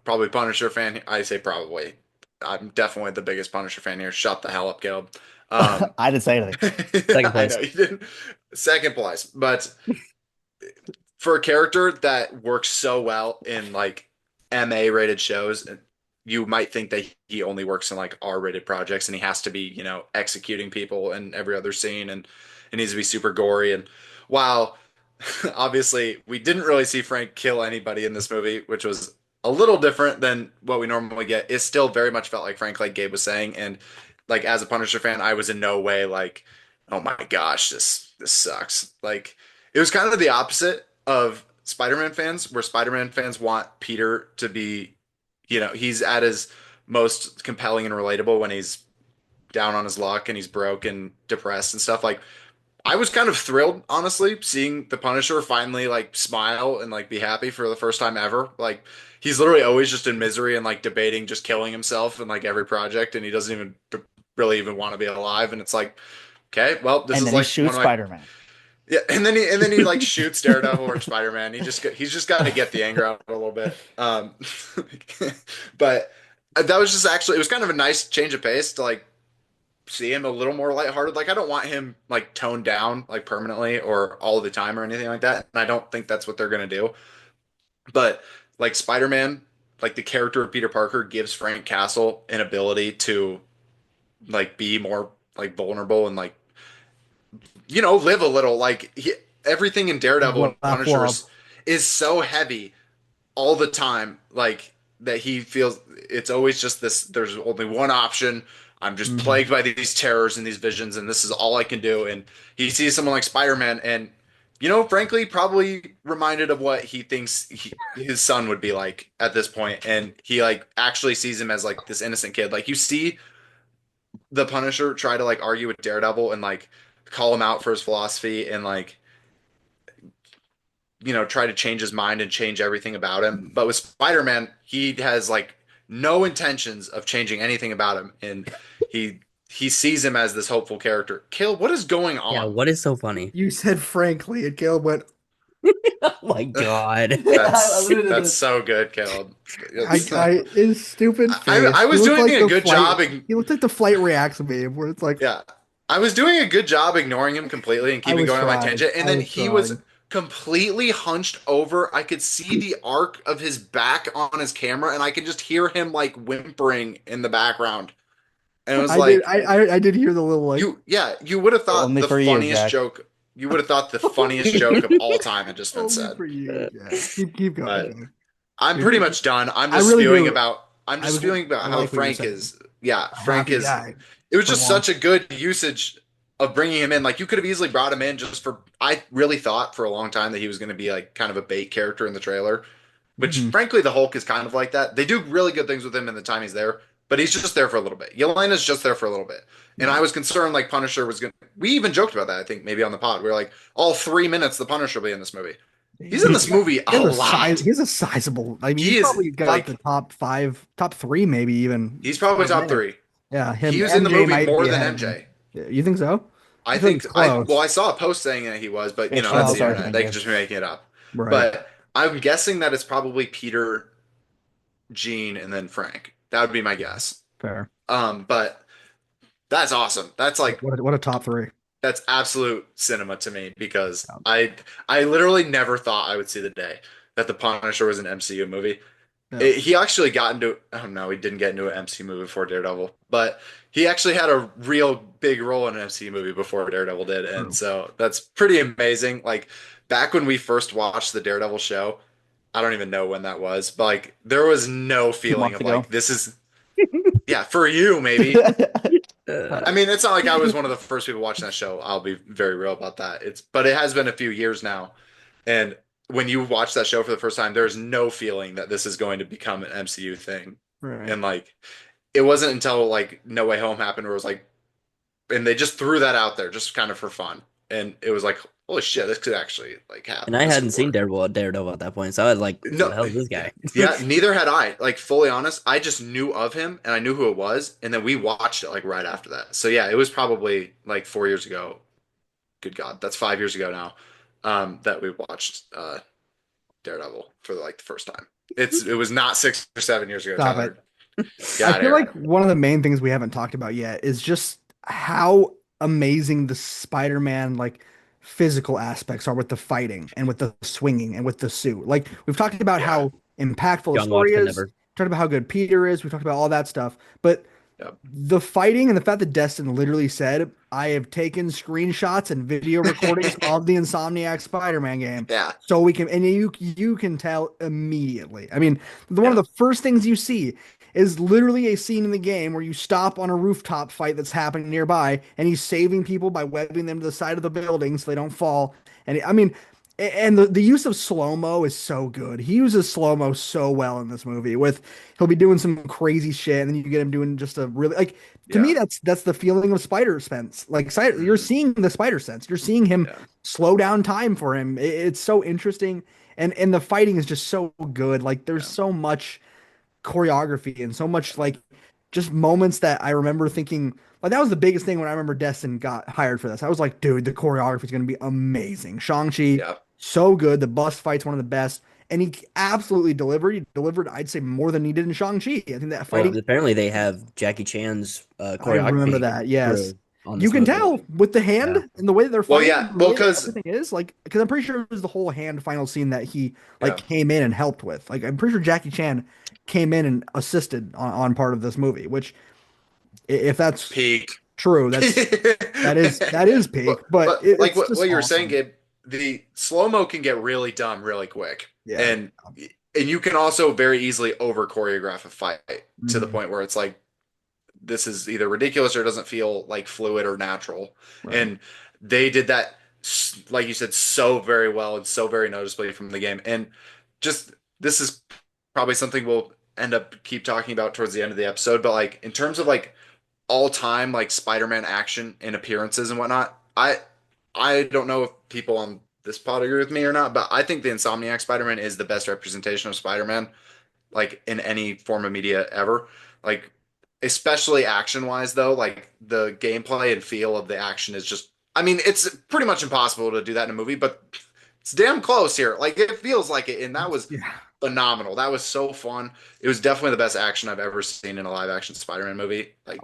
probably Punisher fan, I say probably. I'm definitely the biggest Punisher fan here. Shut the hell up, Caleb. Um, I didn't say anything. Second I place. know you didn't. Second place, but for a character that works so well in like MA rated shows, you might think that he only works in like R rated projects and he has to be, executing people in every other scene and it needs to be super gory. And while obviously we didn't really see Frank kill anybody in this movie, which was a little different than what we normally get, it still very much felt like Frank, like Gabe was saying. And like as a Punisher fan, I was in no way like, oh my gosh, this sucks. Like it was kind of the opposite of Spider-Man fans, where Spider-Man fans want Peter to be, he's at his most compelling and relatable when he's down on his luck and he's broke and depressed and stuff. Like I was kind of thrilled, honestly, seeing the Punisher finally like smile and like be happy for the first time ever. Like he's literally always just in misery and like debating just killing himself in like every project, and he doesn't even really even want to be alive. And it's like, okay, well, this And is then he like one shoots of my Spider-Man. yeah, and then he like shoots Daredevil or Spider Man. He's just got to get the anger out a little bit. But that was just actually it was kind of a nice change of pace to like see him a little more lighthearted. Like I don't want him like toned down like permanently or all the time or anything like that. And I don't think that's what they're gonna do. But like Spider Man, like the character of Peter Parker gives Frank Castle an ability to like be more like vulnerable and like live a little. Like everything in Daredevil and Laugh love. Punishers is so heavy all the time. Like that he feels it's always just this. There's only one option. I'm just Hmm. plagued by these terrors and these visions, and this is all I can do. And he sees someone like Spider-Man, and frankly, probably reminded of what he thinks his son would be like at this point, and he like actually sees him as like this innocent kid. Like you see the Punisher try to like argue with Daredevil and like call him out for his philosophy and like try to change his mind and change everything about him. But with Spider-Man, he has like no intentions of changing anything about him, and he he sees him as this hopeful character. Caleb, what is going Yeah, on? what is so funny? You said frankly, and Caleb went, Oh my God. I That's literally did that's this. so good, Caleb. I, It's, I, his stupid I face. He was looked doing like a the good flight. job. He looked like the flight reacts meme, where it's like, Yeah. I was doing a good job ignoring him completely and I keeping was going on my trying. tangent. And I then was he was trying. completely hunched over. I could see the arc of his back on his camera, and I could just hear him like whimpering in the background. And it was I did. like, I did hear the little like. you would have thought Only the for you, funniest Jack. joke, you would have thought the funniest joke of all time had just been Only said. for you, Jack. Keep going, But Jack. I'm pretty Dude, much done. I really do. I'm I just was. spewing about I how like what you're Frank saying. is. Yeah, A Frank happy is. guy It was for just once. such a good usage of bringing him in. Like you could have easily brought him in just for. I really thought for a long time that he was going to be like kind of a bait character in the trailer, which Hmm. frankly the Hulk is kind of like that. They do really good things with him in the time he's there, but he's just there for a little bit. Yelena's just there for a little bit. And Yeah. I was concerned like Punisher was going to. We even joked about that, I think, maybe on the pod. We were like, all 3 minutes the Punisher will be in this movie. He's in this movie He a has a size. lot. He has a sizable. I mean, he's He is probably got the like top five, top three, maybe even He's probably for a top minute. three. Yeah, him. He was in the MJ movie might more be than ahead of him. MJ. Yeah, you think so? I I feel like think it's I close. saw a post saying that he was, but It's that's Sean Oh, the okay. Stark internet. and They could you. just be making it up. Right. But I'm guessing that it's probably Peter, Gene, and then Frank. That would be my guess. Fair. But that's awesome. That's like What a top three. that's absolute cinema to me because Yeah. I literally never thought I would see the day that the Punisher was an MCU movie. Yeah. He actually got into, oh no, he didn't get into an MCU movie before Daredevil, but he actually had a real big role in an MCU movie before Daredevil did. And True. so that's pretty amazing. Like back when we first watched the Daredevil show, I don't even know when that was, but like there was no Two feeling months of ago. like, this is, yeah, for you, maybe. I Uh, mean, it's not like I was one of the first people watching that show. I'll be very real about that. But it has been a few years now. And when you watch that show for the first time, there's no feeling that this is going to become an MCU thing. Right. And like, it wasn't until like No Way Home happened where it was like, and they just threw that out there just kind of for fun. And it was like, holy shit, this could actually like and happen. I This could hadn't seen work. Daredevil at that point, so I was like, "Who the No, hell is this guy?" yeah, neither had I. Like, fully honest, I just knew of him and I knew who it was. And then we watched it like right after that. So yeah, it was probably like 4 years ago. Good God, that's 5 years ago now. That we watched Daredevil for like the first time. It was not 6 or 7 years ago, Stop it. Tyler. Get I out of feel here. like one of the main things we haven't talked about yet is just how amazing the Spider-Man like physical aspects are with the fighting and with the swinging and with the suit. Like we've talked about Yeah. how impactful the Young Watch story can is, never. talked about how good Peter is, we talked about all that stuff, but Yep. the fighting and the fact that Destin literally said, I have taken screenshots and video recordings of the Insomniac Spider-Man game. Yeah. So we can, and you can tell immediately. I mean, one of Yeah. the first things you see is literally a scene in the game where you stop on a rooftop fight that's happening nearby, and he's saving people by webbing them to the side of the building so they don't fall. And I mean, and the use of slow-mo is so good. He uses slow-mo so well in this movie. With he'll be doing some crazy shit, and then you get him doing just a really like to me Yeah. that's the feeling of spider sense. Like you're Mhm. seeing the spider sense. You're seeing him Yeah. slow down time for him. It's so interesting, and the fighting is just so good. Like there's Yeah. so much choreography and so much like just moments that I remember thinking like that was the biggest thing when I remember Destin got hired for this. I was like, dude, the choreography is going to be amazing. Shang-Chi, Yeah. so good. The bus fight's one of the best. And he absolutely delivered. He delivered, I'd say, more than he did in Shang-Chi. I think that Well, fighting, apparently they have Jackie Chan's I remember choreography that. Yes. crew on You this can movie. tell with the Yeah. hand and the way that they're Well, fighting, yeah. the Well, way that because everything is, like, because I'm pretty sure it was the whole hand final scene that he like yeah. came in and helped with. Like, I'm pretty sure Jackie Chan came in and assisted on part of this movie, which if that's Peak. true, that is peak, but But like it's what just you were saying, awesome. Gabe, the slow mo can get really dumb really quick, Yeah. and you can also very easily over choreograph a fight to the Mhm. point where it's like this is either ridiculous or doesn't feel like fluid or natural. Right. And they did that like you said, so very well and so very noticeably from the game. And just this is probably something we'll end up keep talking about towards the end of the episode. But like in terms of like all time like Spider-Man action and appearances and whatnot, I don't know if people on this pod agree with me or not, but I think the Insomniac Spider-Man is the best representation of Spider-Man like in any form of media ever. Like especially action wise though, like the gameplay and feel of the action is just I mean, it's pretty much impossible to do that in a movie, but it's damn close here. Like it feels like it, and that was Yeah, phenomenal. That was so fun. It was definitely the best action I've ever seen in a live action Spider-Man movie. Like,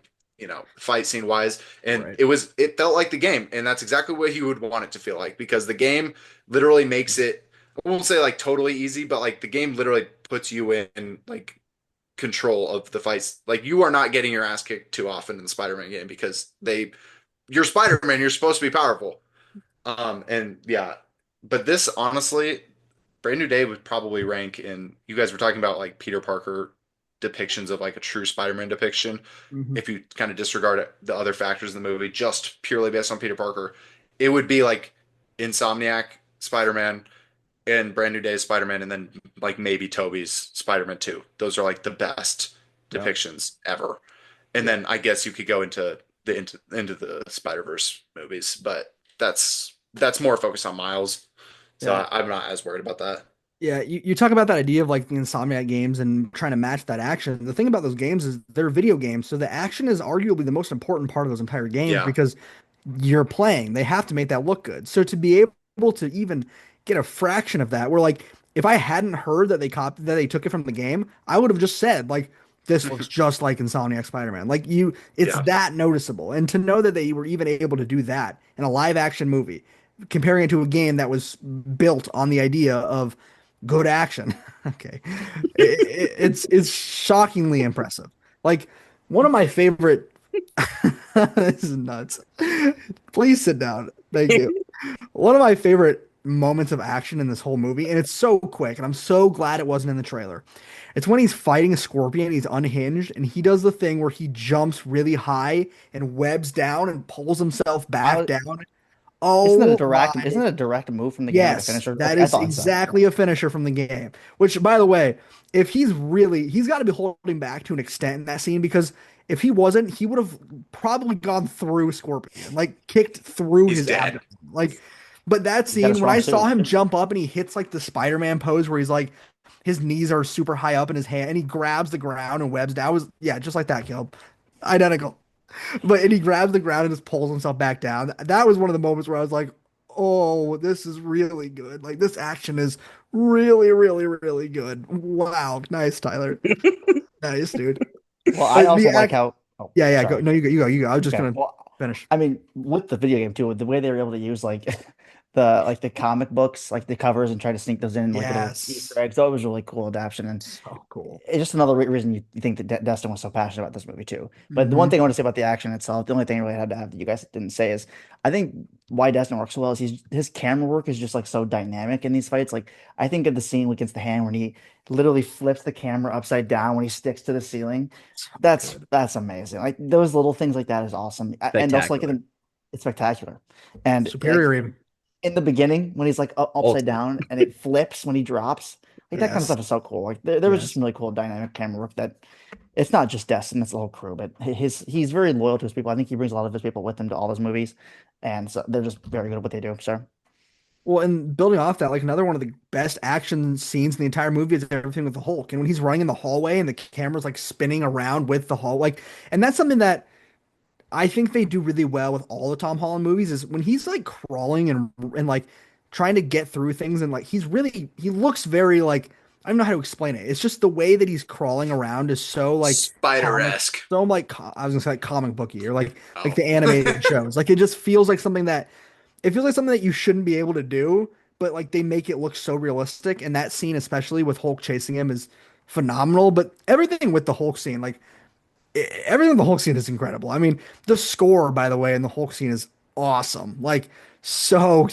fight scene wise. And right. it felt like the game. And that's exactly what you would want it to feel like because the game literally makes it, I won't say like totally easy, but like the game literally puts you in like control of the fights. Like you are not getting your ass kicked too often in the Spider-Man game because you're Spider-Man, you're supposed to be powerful. And yeah, but this honestly, Brand New Day would probably rank in. You guys were talking about like Peter Parker depictions of like a true Spider-Man depiction. Hmm. If you kind of disregard the other factors in the movie, just purely based on Peter Parker, it would be like Insomniac Spider-Man and Brand New Day Spider-Man, and then like maybe Tobey's Spider-Man 2. Those are like the best Yeah. depictions ever. And Yeah. then I guess you could go into the Spider-Verse movies, but that's more focused on Miles. So Yeah. I'm not as worried about that. Yeah, you talk about that idea of like the Insomniac games and trying to match that action. The thing about those games is they're video games, so the action is arguably the most important part of those entire games Yeah. because you're playing. They have to make that look good. So to be able to even get a fraction of that, where like if I hadn't heard that they took it from the game, I would have just said like this looks just like Insomniac Spider-Man. Like it's Yeah. that noticeable. And to know that they were even able to do that in a live action movie, comparing it to a game that was built on the idea of good action. Okay. It's shockingly impressive. Like one of my favorite this is nuts. Please sit down. Thank you. One of my favorite moments of action in this whole movie, and it's so quick, and I'm so glad it wasn't in the trailer. It's when he's fighting a scorpion, he's unhinged, and he does the thing where he jumps really high and webs down and pulls himself back I, down. isn't Oh that my. a direct move from the game, like a Yes, finisher? that Okay, I is thought so. exactly a finisher from the game. Which, by the way, if he's got to be holding back to an extent in that scene because if he wasn't, he would have probably gone through Scorpion, like kicked through He's his dead. abdomen. Like, but that He's got a scene, when strong I saw suit. him jump up and he hits like the Spider-Man pose where he's like, his knees are super high up in his hand and he grabs the ground and webs down, was, yeah, just like that, Caleb. Identical. But and he grabs the ground and just pulls himself back down. That was one of the moments where I was like, "Oh, this is really good. Like this action is really, really, really good. Wow, nice, Tyler. Nice, dude." Well, I But also the like act, how. Oh, yeah, yeah. Go, sorry. no, you go. I was just Okay. gonna Well, finish. I mean, with the video game too, the way they were able to use like the comic books, like the covers, and try to sneak those in like little Easter Yes, eggs. That was really cool adaptation, and so cool. it's just another reason you think that Destin was so passionate about this movie too. But the one Hmm. thing I want to say about the action itself, the only thing I really had to have that you guys didn't say is, I think why Destin works so well is his camera work is just like so dynamic in these fights. Like I think of the scene against the hand when he literally flips the camera upside down when he sticks to the ceiling. So good. That's amazing. Like those little things like that is awesome. And also like Spectacular. it's spectacular. And like Superior even. in the beginning when he's like upside Ultimate. down and it flips when he drops. Like that kind of Yes, stuff is so cool. Like there was just yes. some really cool dynamic camera work that it's not just Destin, it's the whole crew, but he's very loyal to his people. I think he brings a lot of his people with him to all his movies, and so they're just very good at what they do. So Well, and building off that, like another one of the best action scenes in the entire movie is everything with the Hulk. And when he's running in the hallway and the camera's like spinning around with the Hulk, like, and that's something that I think they do really well with all the Tom Holland movies is when he's like crawling and like trying to get through things and like he looks very like I don't know how to explain it. It's just the way that he's crawling around is so like comic, Spider-esque. so like I was gonna say like comic booky or like Oh. the animated shows. Like it just feels like something that it feels like something that you shouldn't be able to do, but like they make it look so realistic. And that scene, especially with Hulk chasing him, is phenomenal. But everything with the Hulk scene, like everything in the Hulk scene is incredible. I mean, the score, by the way, in the Hulk scene is awesome. Like so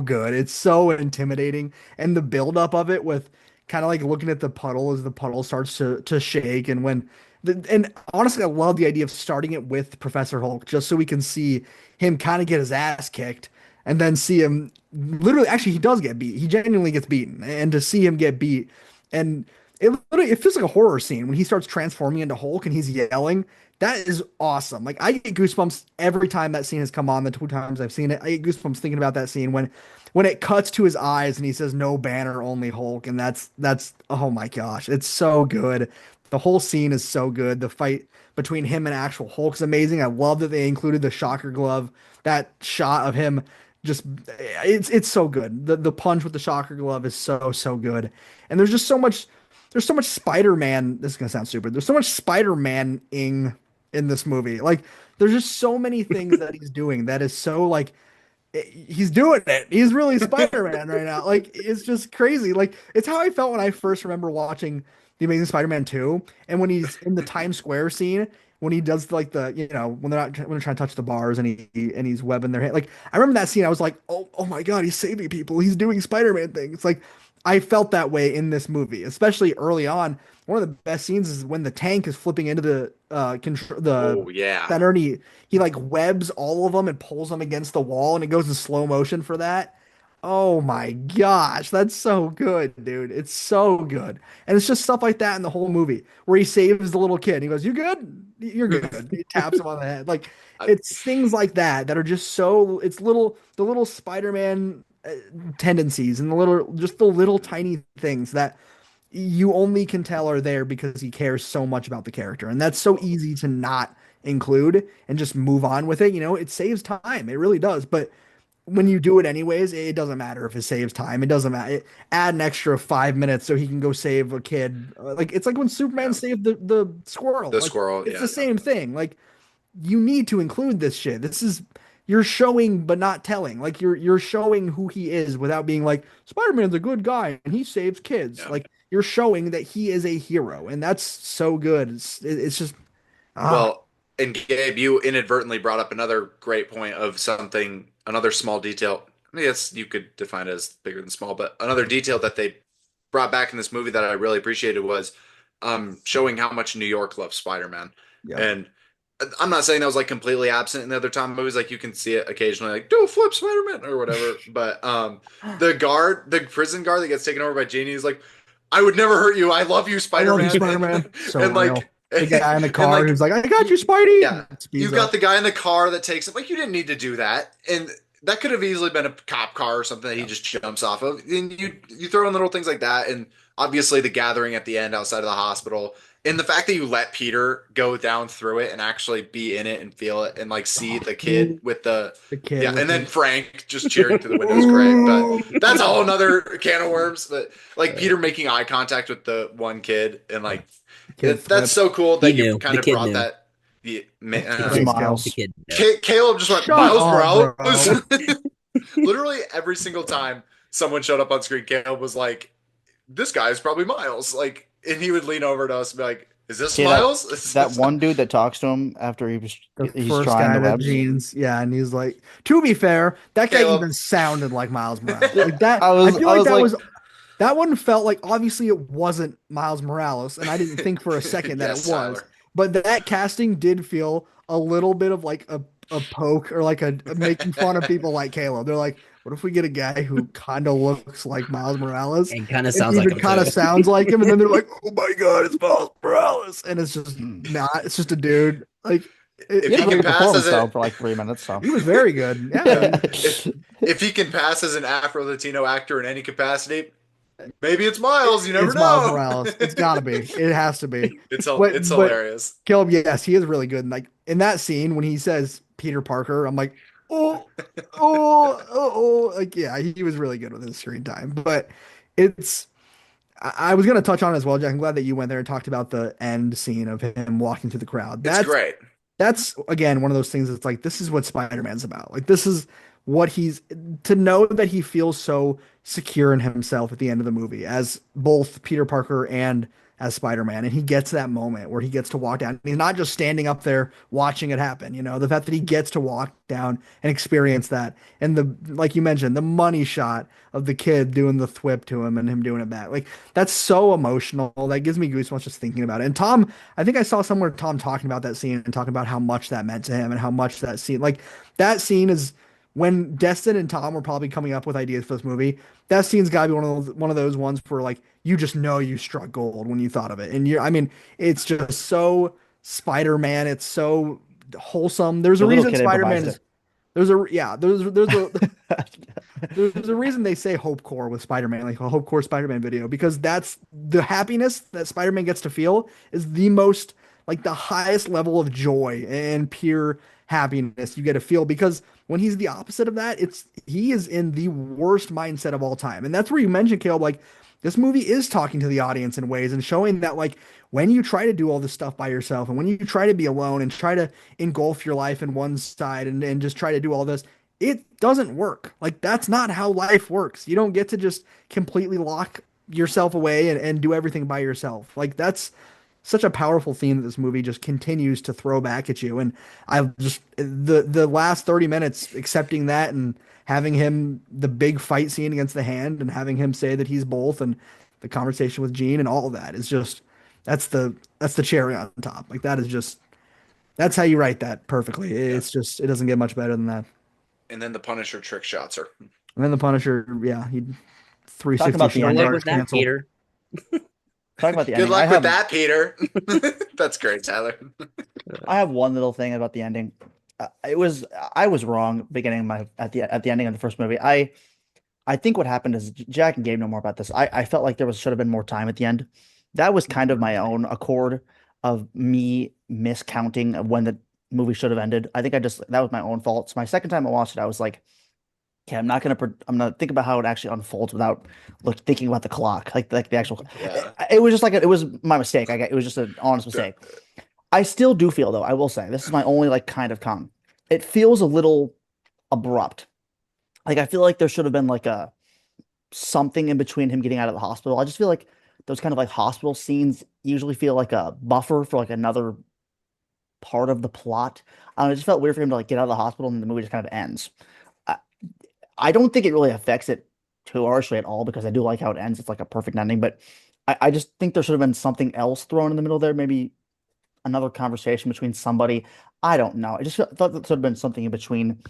good. It's so intimidating, and the buildup of it with kind of like looking at the puddle as the puddle starts to shake, and when and honestly, I love the idea of starting it with Professor Hulk just so we can see him kind of get his ass kicked, and then see him literally, actually, he does get beat. He genuinely gets beaten, and to see him get beat, and it literally it feels like a horror scene when he starts transforming into Hulk and he's yelling. That is awesome. Like I get goosebumps every time that scene has come on. The two times I've seen it, I get goosebumps thinking about that scene when it cuts to his eyes and he says no banner, only Hulk, and that's oh my gosh, it's so good. The whole scene is so good. The fight between him and actual Hulk is amazing. I love that they included the shocker glove. That shot of him just it's so good. The punch with the shocker glove is so good. And there's so much Spider-Man. This is gonna sound stupid. There's so much Spider-Man-ing in this movie. Like there's just so many things that he's doing that is so like he's doing it. He's really Spider-Man right now. Like it's just crazy. Like it's how I felt when I first remember watching The Amazing Spider-Man 2 and when he's in the Times Square scene when he does like the when they're trying to touch the bars and he's webbing their hand. Like I remember that scene I was like, "Oh my God, he's saving people. He's doing Spider-Man things." Like I felt that way in this movie, especially early on. One of the best scenes is when the tank is flipping into the Oh yeah. center and he like webs all of them and pulls them against the wall and it goes in slow motion for that. Oh my gosh, that's so good, dude. It's so good. And it's just stuff like that in the whole movie where he saves the little kid. He goes, "You good? You're good." He taps him on the head. Like I, it's things like that that are just so it's the little Spider-Man tendencies and the little tiny things that you only can tell are there because he cares so much about the character. And that's so easy to not include and just move on with it. It saves time. It really does. But when you do it anyways, it doesn't matter if it saves time. It doesn't matter. Add an extra 5 minutes so he can go save a kid. Like it's like when Superman yeah. saved the squirrel. The Like squirrel. it's Yeah. the same thing. Like you need to include this shit. This is you're showing but not telling. Like you're showing who he is without being like Spider-Man's a good guy and he saves kids. Yeah. Like you're showing that he is a hero, and that's so good. It's just ah Well, and Gabe, you inadvertently brought up another great point of something, another small detail. I guess you could define it as bigger than small, but another detail that they brought back in this movie that I really appreciated was showing how much New York loves Spider-Man. yeah. And I'm not saying that was like completely absent in the other Tom movies. Like you can see it occasionally, like do a flip Spider-Man or whatever. But the prison guard that gets taken over by Genie is like, I would never hurt you. I love you, I love you, Spider-Man. Spider-Man. So And real. like The guy in the and car like who's like, "I got you, Spidey." yeah, And speeds you've got up. the guy in the car that takes it. Like you didn't need to do that, and that could have easily been a cop car or something that he just jumps off of. And you throw in little things like that, and obviously the gathering at the end outside of the hospital, and the fact that you let Peter go down through it and actually be in it and feel it, and like see the kid with the The kid yeah, with and then the Frank just cheering through the window is great. But that's a whole nother can of worms. But like Peter making eye contact with the one kid and like kid that's flip. so cool He that you knew. kind The of kid brought knew. that. The It was Thanks, Miles. The kid. Caleb just went Shut Miles up, Morales. bro. Literally every single time someone showed up on screen, Caleb was like, "This guy is probably Miles." Like, and he would lean over to us and be like, "Is this See Miles?" Is that this- one dude that talks to him after The he's first trying guy the that webs. Gene's, yeah, and he's like, to be fair, that guy Caleb. even sounded like Miles Morales. Like that, I I was feel I like was like, that one felt like obviously it wasn't Miles Morales, and I didn't think for a second that it Yes, was. Tyler. But that casting did feel a little bit of like a poke or like a making fun of people like Caleb. They're like, what if we get a guy who kind of looks like Miles Morales And kind of and sounds like even him kind of too. sounds like him? And then they're like, oh my God, it's Miles Morales. And it's just hmm. not, it's just a dude. Like, If He he had a can good pass performance as though a for like 3 minutes. So he was very good. Yeah. yeah, if he can pass as an Afro Latino actor in any capacity, maybe it's Miles. You never It's Miles know. Morales. It's gotta be. It has to be. It's But hilarious. Caleb, yes, he is really good. And like in that scene when he says Peter Parker, I'm like, like yeah, he was really good with his screen time. But it's I was gonna touch on it as well, Jack. I'm glad that you went there and talked about the end scene of him walking through the crowd. It's great. That's again one of those things that's like this is what Spider-Man's about. Like this is what he's to know that he feels so secure in himself at the end of the movie as both Peter Parker and as Spider-Man. And he gets that moment where he gets to walk down. He's not just standing up there watching it happen, the fact that he gets to walk down and experience that. And like you mentioned, the money shot of the kid doing the thwip to him and him doing it back. Like that's so emotional. That gives me goosebumps just thinking about it. And Tom, I think I saw somewhere Tom talking about that scene and talking about how much that meant to him and how much that scene, like that scene is when Destin and Tom were probably coming up with ideas for this movie, that scene's got to be one of those ones where like you just know you struck gold when you thought of it. And I mean, it's just so Spider-Man. It's so wholesome. There's a The little reason kid Spider-Man improvised is it. there's a yeah there's a there's a reason they say Hope Core with Spider-Man, like a Hope Core Spider-Man video, because that's the happiness that Spider-Man gets to feel is the most, like the highest level of joy and pure happiness you get to feel. Because when he's the opposite of that, he is in the worst mindset of all time. And that's where you mentioned, Caleb, like this movie is talking to the audience in ways and showing that like when you try to do all this stuff by yourself and when you try to be alone and try to engulf your life in one side and just try to do all this, it doesn't work. Like that's not how life works. You don't get to just completely lock yourself away and do everything by yourself. Like that's such a powerful theme that this movie just continues to throw back at you. And I've just the last 30 minutes accepting that and having him the big fight scene against the Hand and having him say that he's both and the conversation with Jean and all of that is just that's the cherry on top. Like that is just that's how you write that perfectly. Yeah. It's just it doesn't get much better than that. And then the Punisher trick shots are. And then the Punisher, yeah, he Talking 360 about the Good shoulder luck ending. arch with that, cancel. Peter. Talking about the Good ending. luck with that, Peter. That's great, Tyler. I have one little thing about the ending. It was I was wrong beginning my at the ending of the first movie. I think what happened is Jack and Gabe know more about this. I felt like there was should have been more time at the end. That was kind of my own accord of me miscounting of when the movie should have ended. I think I just that was my own fault. So my second time I watched it, I was like, okay, I'm gonna think about how it actually unfolds without thinking about the clock, like the actual. Yeah. It was just like it was my mistake. It was just an honest Good. mistake. I still do feel though, I will say, this is my only like kind of con. It feels a little abrupt. Like I feel like there should have been like a something in between him getting out of the hospital. I just feel like those kind of like hospital scenes usually feel like a buffer for like another part of the plot. I don't know, it just felt weird for him to like get out of the hospital and the movie just kind of ends. I, I don't think it really affects it too harshly at all because I do like how it ends. It's like a perfect ending, but I just think there should have been something else thrown in the middle there. Maybe another conversation between somebody. I don't know. I just thought there should have been something in between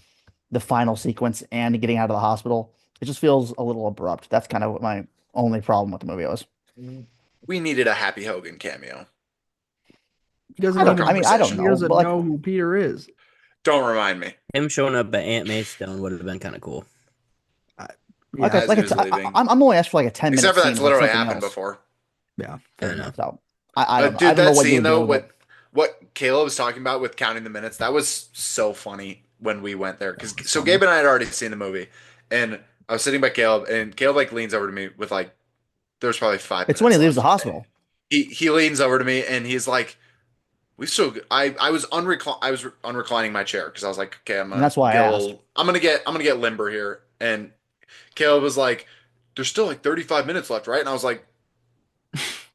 the final sequence and getting out of the hospital. It just feels a little abrupt. That's kind of what my only problem with the movie was. We needed a Happy Hogan cameo. He doesn't I No don't. even I mean, I don't conversation. he know, doesn't but like, know who Peter is. Don't remind me. Him showing up at Aunt May's stone would have been kind of cool. I, like, yeah, a, As like he a was leaving. I'm only asked for like a 10-minute Except for scene that's of like literally something happened else. yeah, I fair don't know. enough. So I don't know. I Dude, don't know that what you scene would though, do, but what Caleb was talking about with counting the minutes, that was so funny when we went there. Because It's so funny. Gabe and I had already seen the movie, and I was sitting by Caleb, and Caleb like leans over to me with like there's probably five it's when he minutes leaves the left. hospital. He leans over to me and he's like, "We still." I was unreclining my chair because I was like, "Okay, And that's why I asked. I'm gonna get limber here." And Caleb was like, "There's still like 35 minutes left, right?" And I was like,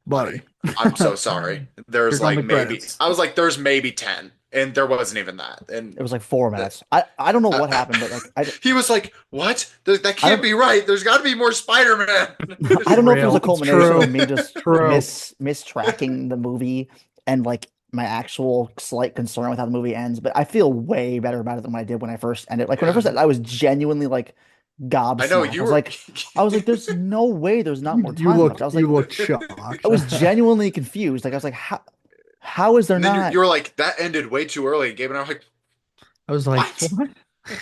"Buddy, Buddy. I'm so sorry. Here There's come like the maybe credits. I was like, there's maybe 10, and there wasn't even that." And It was like 4 minutes. that, I don't know what uh, happened, but like he was like, "What? That I can't don't be right. There's got to be more Spider-Man." I don't know if it was Real. a It's culmination true. of me just True. mistracking the movie and like my actual slight concern with how the movie ends, but I feel way better about it than what I did when I first ended. Like when I Yeah, first ended, I was genuinely like I know gobsmacked. you were. I was like, there's no way there's not more You time left. look you look I shocked. was genuinely confused. Like I was like, how is there And then you not? were like, "That ended way too early." Gabe and I were like, I was like, "What?" what?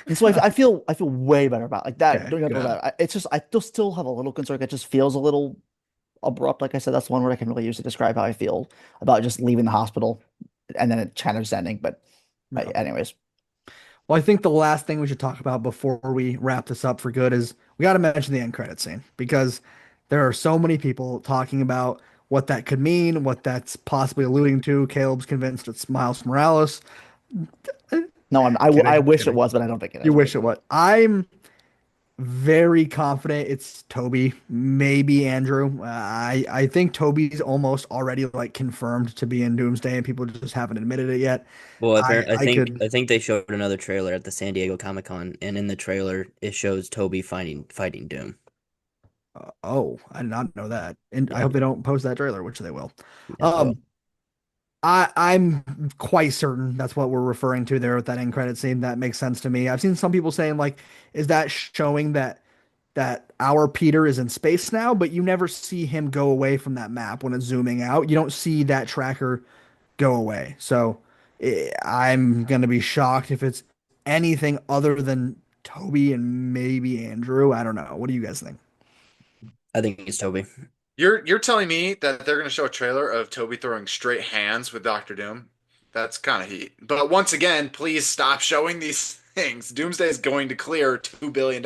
And so I feel way better about it. Like that. Okay, Don't get me good. wrong. It's just I still have a little concern. It just feels a little abrupt. Like I said, that's one word I can really use to describe how I feel about just leaving the hospital and then it kind of just ending. But Yeah. anyways, Well, I think the last thing we should talk about before we wrap this up for good is we got to mention the end credit scene because there are so many people talking about what that could mean, what that's possibly alluding to. Caleb's convinced it's Miles Morales. no, I Kidding, wish it kidding. was, but I don't think it You is. wish it was. I'm very confident it's Toby, maybe Andrew. I think Toby's almost already like confirmed to be in Doomsday, and people just haven't admitted it yet. Well, I apparently, I could. I think they showed another trailer at the San Diego Comic-Con, and in the trailer, it shows Toby fighting Doom. Oh, I did not know that, and I Yeah, hope they don't post that trailer, which they will. yeah. Oh, Um, I'm quite certain that's what we're referring to there with that end credit scene. That makes sense to me. I've seen some people saying like, is that showing that our Peter is in space now, but you never see him go away from that map when it's zooming out. You don't see that tracker go away. So I'm gonna be shocked if it's anything other than Toby and maybe Andrew. I don't know. What do you guys think? I think it's Toby. You're telling me that they're going to show a trailer of Toby throwing straight hands with Doctor Doom? That's kind of heat. But once again, please stop showing these things. Doomsday is going to clear $2 billion.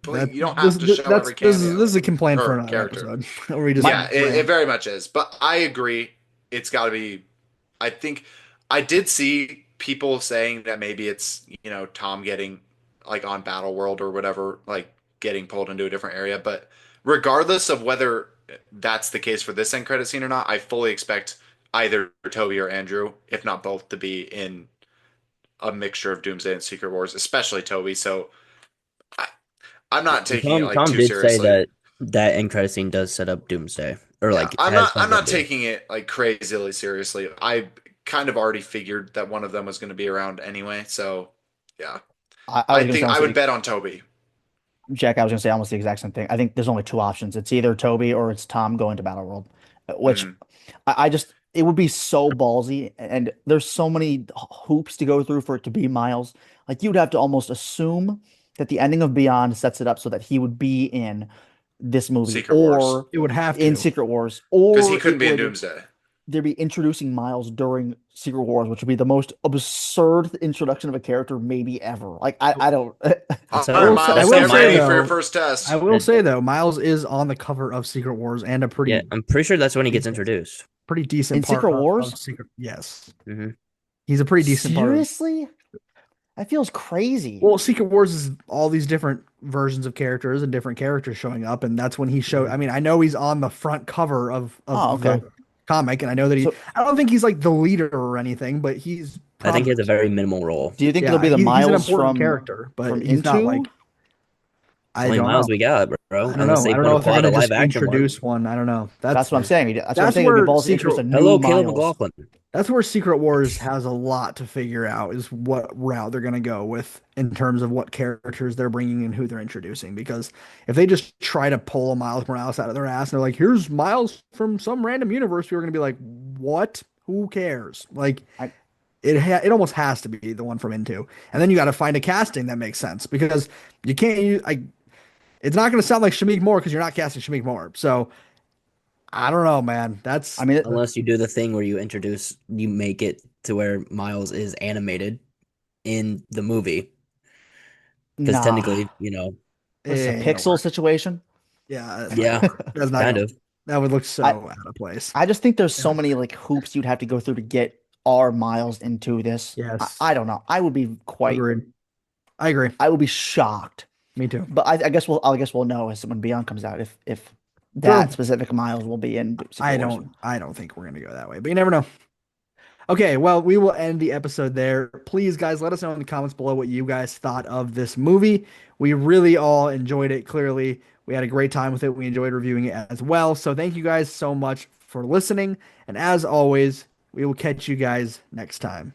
Please, That you don't have to show every this cameo is a complaint for or another character. episode where we just My Yeah, it rant. very much is. But I agree. It's got to be. I think I did see people saying that maybe it's, Tom getting like on Battle World or whatever, like getting pulled into a different area. But regardless of whether that's the case for this end credit scene or not, I fully expect either Toby or Andrew, if not both, to be in a mixture of Doomsday and Secret Wars, especially Toby. So I, I'm not And taking it Tom like Tom too did say seriously. that that end credit scene does set up Doomsday, or Yeah, like I'm has not I'm something not to do. taking it like crazily seriously. I kind of already figured that one of them was going to be around anyway, so yeah. I was I gonna say think I almost would bet on Toby. Jack. I was gonna say almost the exact same thing. I think there's only two options. It's either Toby or it's Tom going to Battle World, which Mhm. I just it would be so ballsy, and there's so many hoops to go through for it to be Miles. Like you'd have to almost assume that the ending of Beyond sets it up so that he would be in this movie Secret Wars, or It would have in to. Secret Wars, because he or couldn't it be in would Doomsday. they'd be introducing Miles during Secret Wars, which would be the most absurd introduction of a character maybe ever. Like I don't That's All I right, will how say, I that's Miles, how will get say ready Miles. for your though, first I test. will That, say though, Miles is on the cover of Secret Wars and a yeah, I'm pretty sure that's when he gets decent, introduced. pretty decent in part Secret Wars. of Secret. Yes, Hmm. he's a pretty decent part of. Seriously? That feels crazy. Well, Secret Wars is all these different versions of characters and different characters showing up, and that's when he showed. Hmm. I mean, I know he's on the front cover Oh, of the okay. comic, and I know that he. So I don't think he's like the leader or anything, but he's I think he has a prominent. very minimal role. do you think it'll Yeah, be the he's an Miles important character, but from he's not Into? like. It's I only don't Miles know. we got, bro. I don't Unless know. they I don't want know to if they're pull out gonna a live just action one. introduce one. I don't know. That's what I'm saying. That's what I'm That's saying. It would be where balls to introduce a new Hello, Caleb Miles. McLaughlin. That's where Secret Wars has a lot to figure out is what route they're going to go with in terms of what characters they're bringing and who they're introducing. Because if they just try to pull a Miles Morales out of their ass and they're like, here's Miles from some random universe, we're going to be like, what? Who cares? Like, I it almost has to be the one from Into. And then you got to find a casting that makes sense because you can't use, it's not going to sound like Shamik Moore because you're not casting Shamik Moore. So I don't know, man. I mean, Unless you do the thing where you make it to where Miles is animated in the movie. Because nah. technically, it What's this, a ain't going to pixel work. situation? Yeah, that's not gonna yeah, work. That's not kind gonna. of. That would look I so out of place. I just think there's Yeah. so many like hoops you'd have to go through to get our Miles into this. I Yes. don't know. I would be quite. Agreed. I agree. I would be shocked. Me too. But I guess we'll know as when Beyond comes out if that True. specific Miles will be in Secret Wars. I don't think we're gonna go that way, but you never know. Okay, well, we will end the episode there. Please, guys, let us know in the comments below what you guys thought of this movie. We really all enjoyed it. Clearly, we had a great time with it. We enjoyed reviewing it as well. So, thank you guys so much for listening. And as always, we will catch you guys next time.